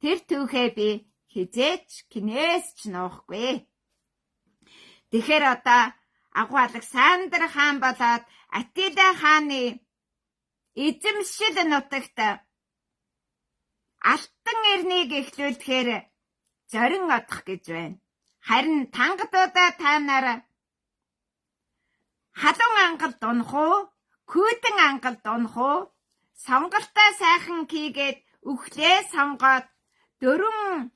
тэр түүхээ би хизээч кинээс ч нуухгүй. Тэгэхээр одоо агуу Александр хаан болоод Атила хааны эзэмшил нутагт алтан эрнийг эхлүүлэхээр зорин одох гэж байна. Харин тангадуудаа та нар халуун ангалд унах уу, күүдэн ангалд унах уу, сонголтоо сайхан хийгээд үхлээ сонгоод 4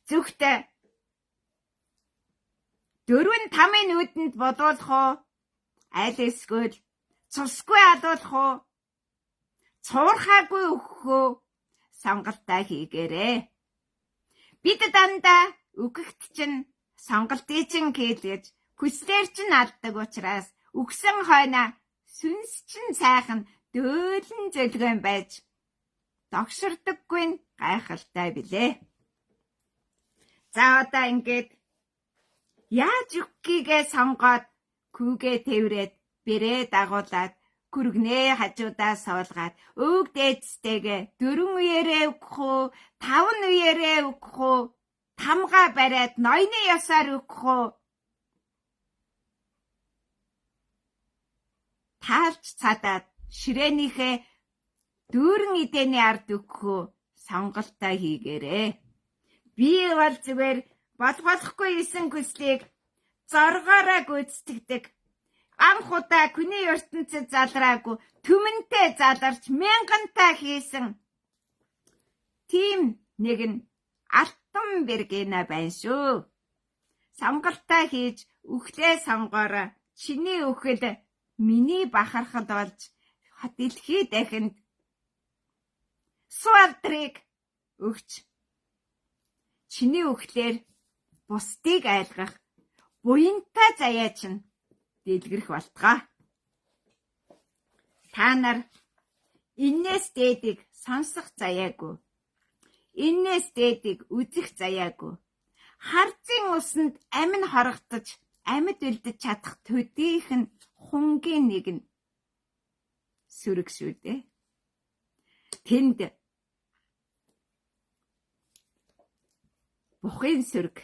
зүгт 4-5 нүдэнд бодуулах уу, аль эсвэл цусгүй алуулах уу, цуурхаагүй өгөх үү, сонголтоо хийгээрэй. Бид дандаа үгэгт чинь сонголтыг чинь хийлгэж хүслээр чинь алддаг учраас үгсэн хойно сүнс чинь сайхан дөөлөн зөлгөн байж догширдаггүй нь гайхалтай билээ. За одоо ингээд яаж үггийгээ сонгоод хүүгээ тэврээд бэрээ дагуулад күргнээ хажуудаа суулгаад өг дээдстэйгээ 4 үеэрээ өгөх үү, 5 үеэрээ өгөх үү, тамгаа бариад ноёны ёсоор өгөх үү, таалж цадаад ширээнийхээ дүүрэн эдэний ард өгөх үү, сонголтоо хийгээрэй. Би бол зүгээр болохгүй 9 хүслийг зоргоороо гүйцэтгэдэг. Анх удаа хүний ертөнцид залраагүй түмэнтэй заларч мянгантаа хийсэн тийм нэгэн алтан бэргэна байна шүү. Сонголтоо хийж үхлээ сонгоороо чиний үхэл миний бахархад болж дэлхий дахинд суалдрыг өгч чиний үхлээр бусдыг айлгах буянтай заяа чинь дэлгэрэх болтгоо. Та нар иннээс дээдийг сонсох заяагүй. Иннээс дээдийг үзэх заяагүй. Харзын усанд амин хорогдож, амьд үлдэж чадах төдийхөн хунгийн нэг нь сүрэг шүү дээ. Тэнд бухын сүрэг,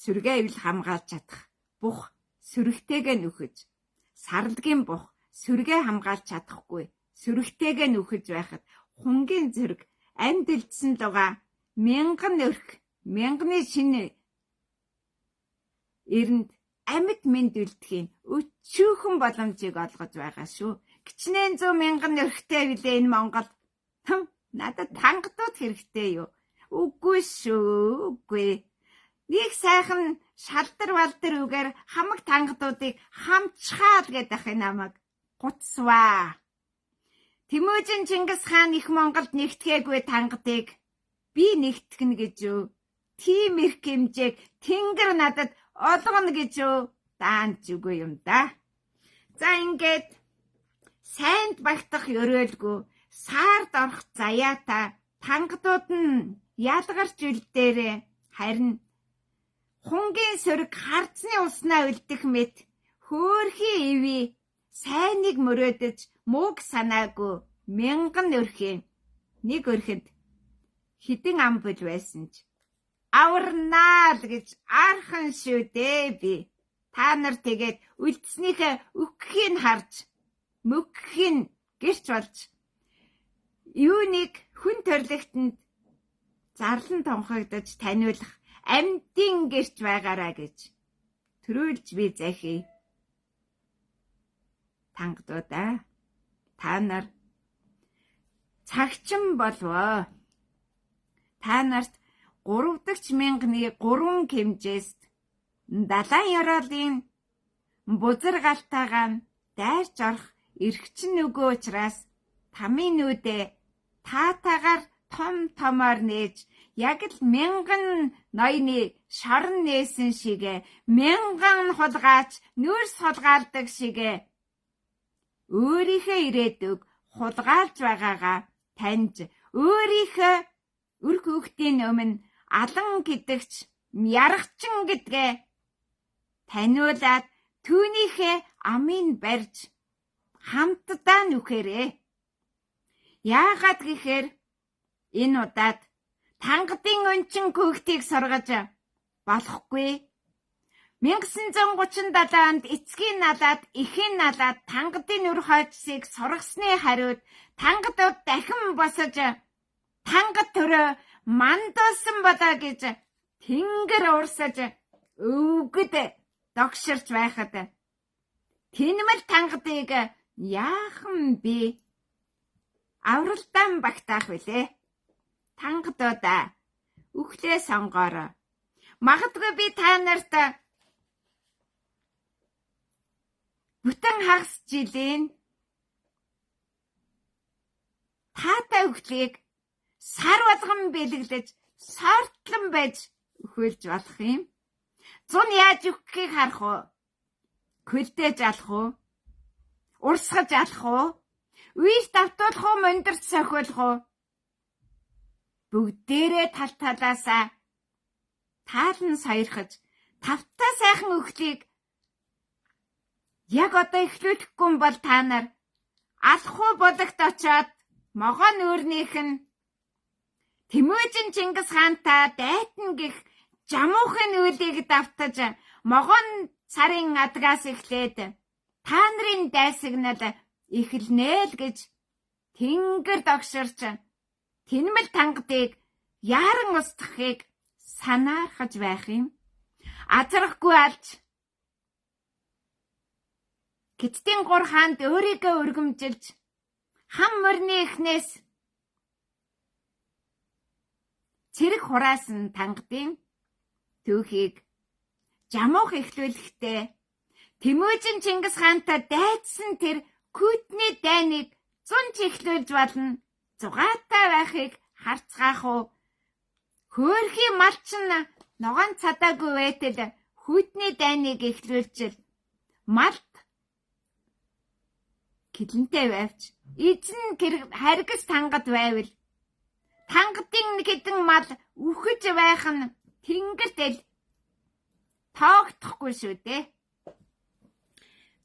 сүргээ ивл хамгаалж чадах бух сүрэгтэйгээ нүхэж, сарлагын бух сүргээ хамгаалж чадахгүй сүрэгтэйгээ нүхэж байхад хунгийн зүрэг амьд үлдсэн луга мянган өрх, мянганы шинэ эрэнд амьд мэд үлдэхийн өчүүхэн боломжийг олгож байгаа шүү. Гичнээн 100 мянган өрхтэй билээ энэ Монгол. Надад тангадууд хэрэгтэй юу? Үгүй шүү, үгүй. Нэг сайхан шалдар балдар үгээр хамаг тангадуудыг хамчхаал гэдэг ах намайг гуцваа. Тэмүжин Чингис хаан их Монголд нэгтгээггүй тангадыг би нэгтгэнэ гэж юу? Тийм их хэмжээг Тэнгэр надад олгоно гэж юу? Даанч үгүй юм да. За ингээд сайнд багтах ёроолгүй саард орох заяата тангадууд нь ялгарч үлдээрээ харин хунгийн сүрэг харцны уснаа үлдэх мэт хөөрхий иви сайныг мөрөөдөж мууг санаагүй мянган өрхийн нэг өрхөнд хідэн амбул байсан ч аварнаа л гэж архан шүү дээ би. Та нар тэгээд үлдснийхээ өгөхийг харж мөгхийн гэрч болж юуныг хүн төрлөختөнд зарлан томхогдож таниулах амьдын гэрч байгаараа гэж төрүүлж би захий. Тангадуудаа та нар цагчин болвоо. Та нарт 3 дахь мянганы 3 хэмжээст далайн ёроолын бузар галтайгаа дайрч орох эрхчин нөгөө учраас тамийн нүдэ таатагаар том томоор нээж яг л мянган ноёны шорон нээсэн шигэ мянган хулгаач нүрс хулгаалдаг шигэ өөрийнхөө ирээдүг хулгаалж байгаагаа таньж өөрийнхөө үр хүүхдийн өмнө алан гэдэгч ярахчин гэдгээ таниулаад түүнийхээ амын барьж хамтдаа нүхээрээ. Яагаад гэхээр энэ удаад тангадын өнчин хүүхдийг сургаж болохгүй. 1937 онд эцгийн налаад эхийн налаад тангадын үр хойцсыг сургасны хариуд тангадууд дахин босож тангад төрөө мандуусан болоо гэж тэнгэр уурсаж өвгөд догширч байхад тэнмэл тангадыг яахан би авралдаан багтаах вүлээ. Тангадуудаа үхлээ сонгоороо. Магадгүй би та нарт бүтэн хагас жилийн таатай үхлийг сар болгон бэлэглэж сортлон байж өхөөлж болох юм. Зун яаж өгөхийг харах уу? Көлдөөж алах уу? Урсгаж алах уу? Үеж давтуулах уу? Мөндөрч сохиулах уу? Бүгдээрээ тал талаасаа таалан сойрхож тавтаа сайхан өхлийг яг одоо эхлүүлэхгүй бол та нар алах уу бодогт очоод могоон өөрнийх нь Тэмүжин Чингис хаантаа дайтан гих жамуухан үлийг давтаж могоон сарын адгаас эхлээд та нарын дайсагнал эхэлнэ л гэж тэнгэр догширч тэнмэл тангадыг яаран устгахыг санаархаж байх юм. Азрахгүй алж Гитдийн 3 хаанд өөрийгөө өргөмжилж хам мөрний эхнээс цэрэг хураасан тангадын түүхийг жамуух эхлүүлэхдээ Тэмүжин Чингис хаантай дайцсан тэр Күтний дайныг 100 чиглүүлж болно. Зугаатай байхыг харцгаах уу? Хөөрхий малчин ногоон цадаагүй байтал Хүйтний дайныг эхлүүлжил малт килэнтэй байвч эзэн харгас тангад байвал тангадын хэдэн мал үхэж байх нь тэнгэртэл тоогдохгүй шүү дээ.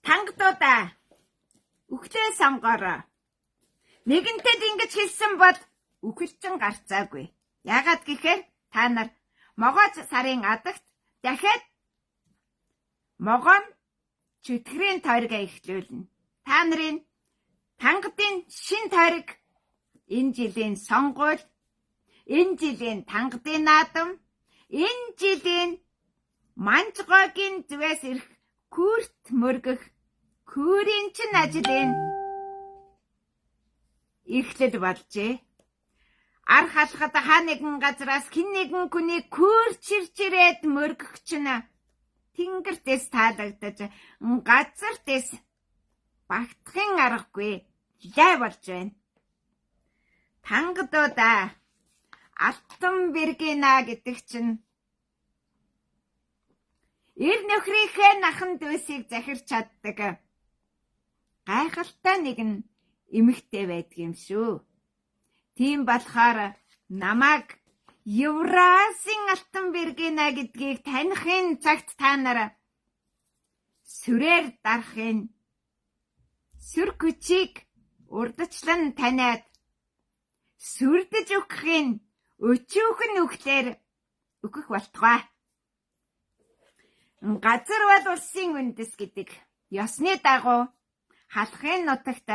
Тангадуудаа үхлээ сонгороо. Нэгэнтэд ингэж хэлсэн бол үхэлчин гарцаагүй. Яагаад гэхээр та нар могооч сарын адагт дахиад могоон чөтгөрийн тойрог эхлүүлнэ. Та нарын тангадын шин тойрог энэ жилийн сонгуул, энэ жилийн тангадын наадам, энэ жилийн манжгоогийн зүгээс ирэх күрт мөргөх күрийн чин ажлын эхлэл болжээ. Ар халахад хаа нэгэн газраас хэн нэгэн хүний күр чирчирээд мөргөх чинь тэнгэртээс таалагдаж газартээс багтахын аргагүй лай болж байна. Тангадуудаа алтан бэргинаа гэдэг чинь эр нөхрийнхээ нахан дүүсийг захирч чаддаг гайхалтай нэгэн эмэгтэй байдаг юм шүү. Тийм болохоор намайг Евразийн алтан бэргинаа гэдгийг таних цагт та нар сүрээр дарахын сүр күчийг урдчлан таниад сүрдэж өгөхийн өчүүхэн үхлээр өгөх болтугай. Газар бол улсын үндэс гэдэг ёсны дагуу халахын нутагт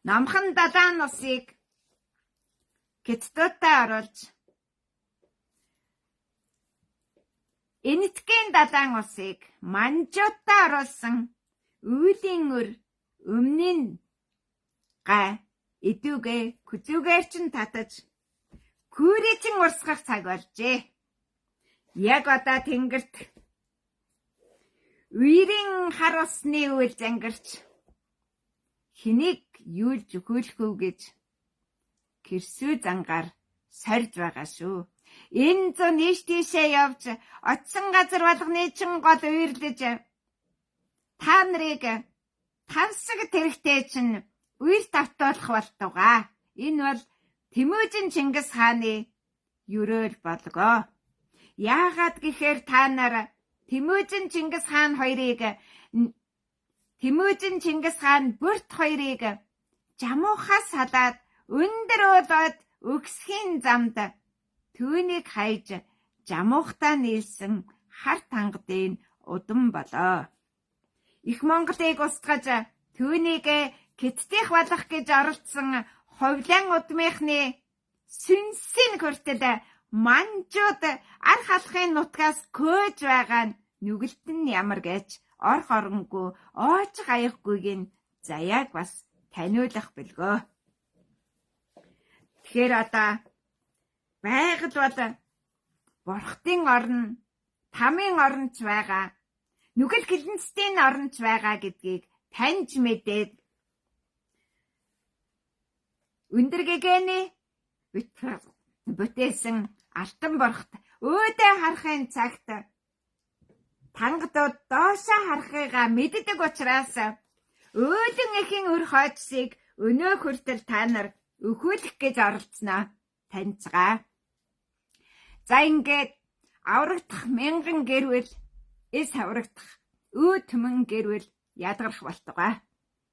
намхан далайн усыг Хятадтай оруулж энэтхгийн далайн усыг манжуудтай оруулсан үйлийн өр өмнийн гай идүүгээ күзүүгээр чин татаж күрээчин урсгах цаг болжээ. Яг одоо тэнгэрт үерийн хар усны үйл зангирч хэнийг юулж өгөөлөх үү гэж гэрсүү зангаар сорж байгаа шүү. Энэ зүүн ийш тийшээ явж очсон газар болгоны чин гол үйрлэж та нарыг тавсаг тэрэгтэй чинь үйл давтуулах болтугай. Энэ бол Тэмүжин Чингис хааны ерөөл болгоо. Яагаад гэхээр та нар Тэмүжин Чингис хаан бүрт хоёрыг жамуухаас салаад өндөр уулаад өгсхийн замд түүнийг хайж жамуухтаа нийлсэн хар тангадын удам болоо. Их Монголыг устгаж түүнийг Хятадих болох гэж оролцсон ховлын удмынхны сүнсийн хүртэл манжууд ар халахын нутгаас көөж байгаа нь нүгэлтэн ямар гэж орх оронгүй оож хаяггүйг нь заяаг бас таниулах бэлгөө. Тэгэхээр одоо байгаль бол бурхтын орн, тамийн орнч байгаа, нүгэл гэлэнцтийн орнч байгаа гэдгийг таньж мэдээд өндөр гэгэний бүтээсэн алтан борхт өөдөө харахын цагт тангадууд доошоо харахыгаа мэддэг учраас өөдөн эхийн өр хойцсыг өнөө хүртэл та нар өхөөлөх гэж оролцсноо таньцгаа. За ингээд аврагдах мянган гэрвэл эс аврагдах өө түмэн гэрвэл ядгарах болтугай.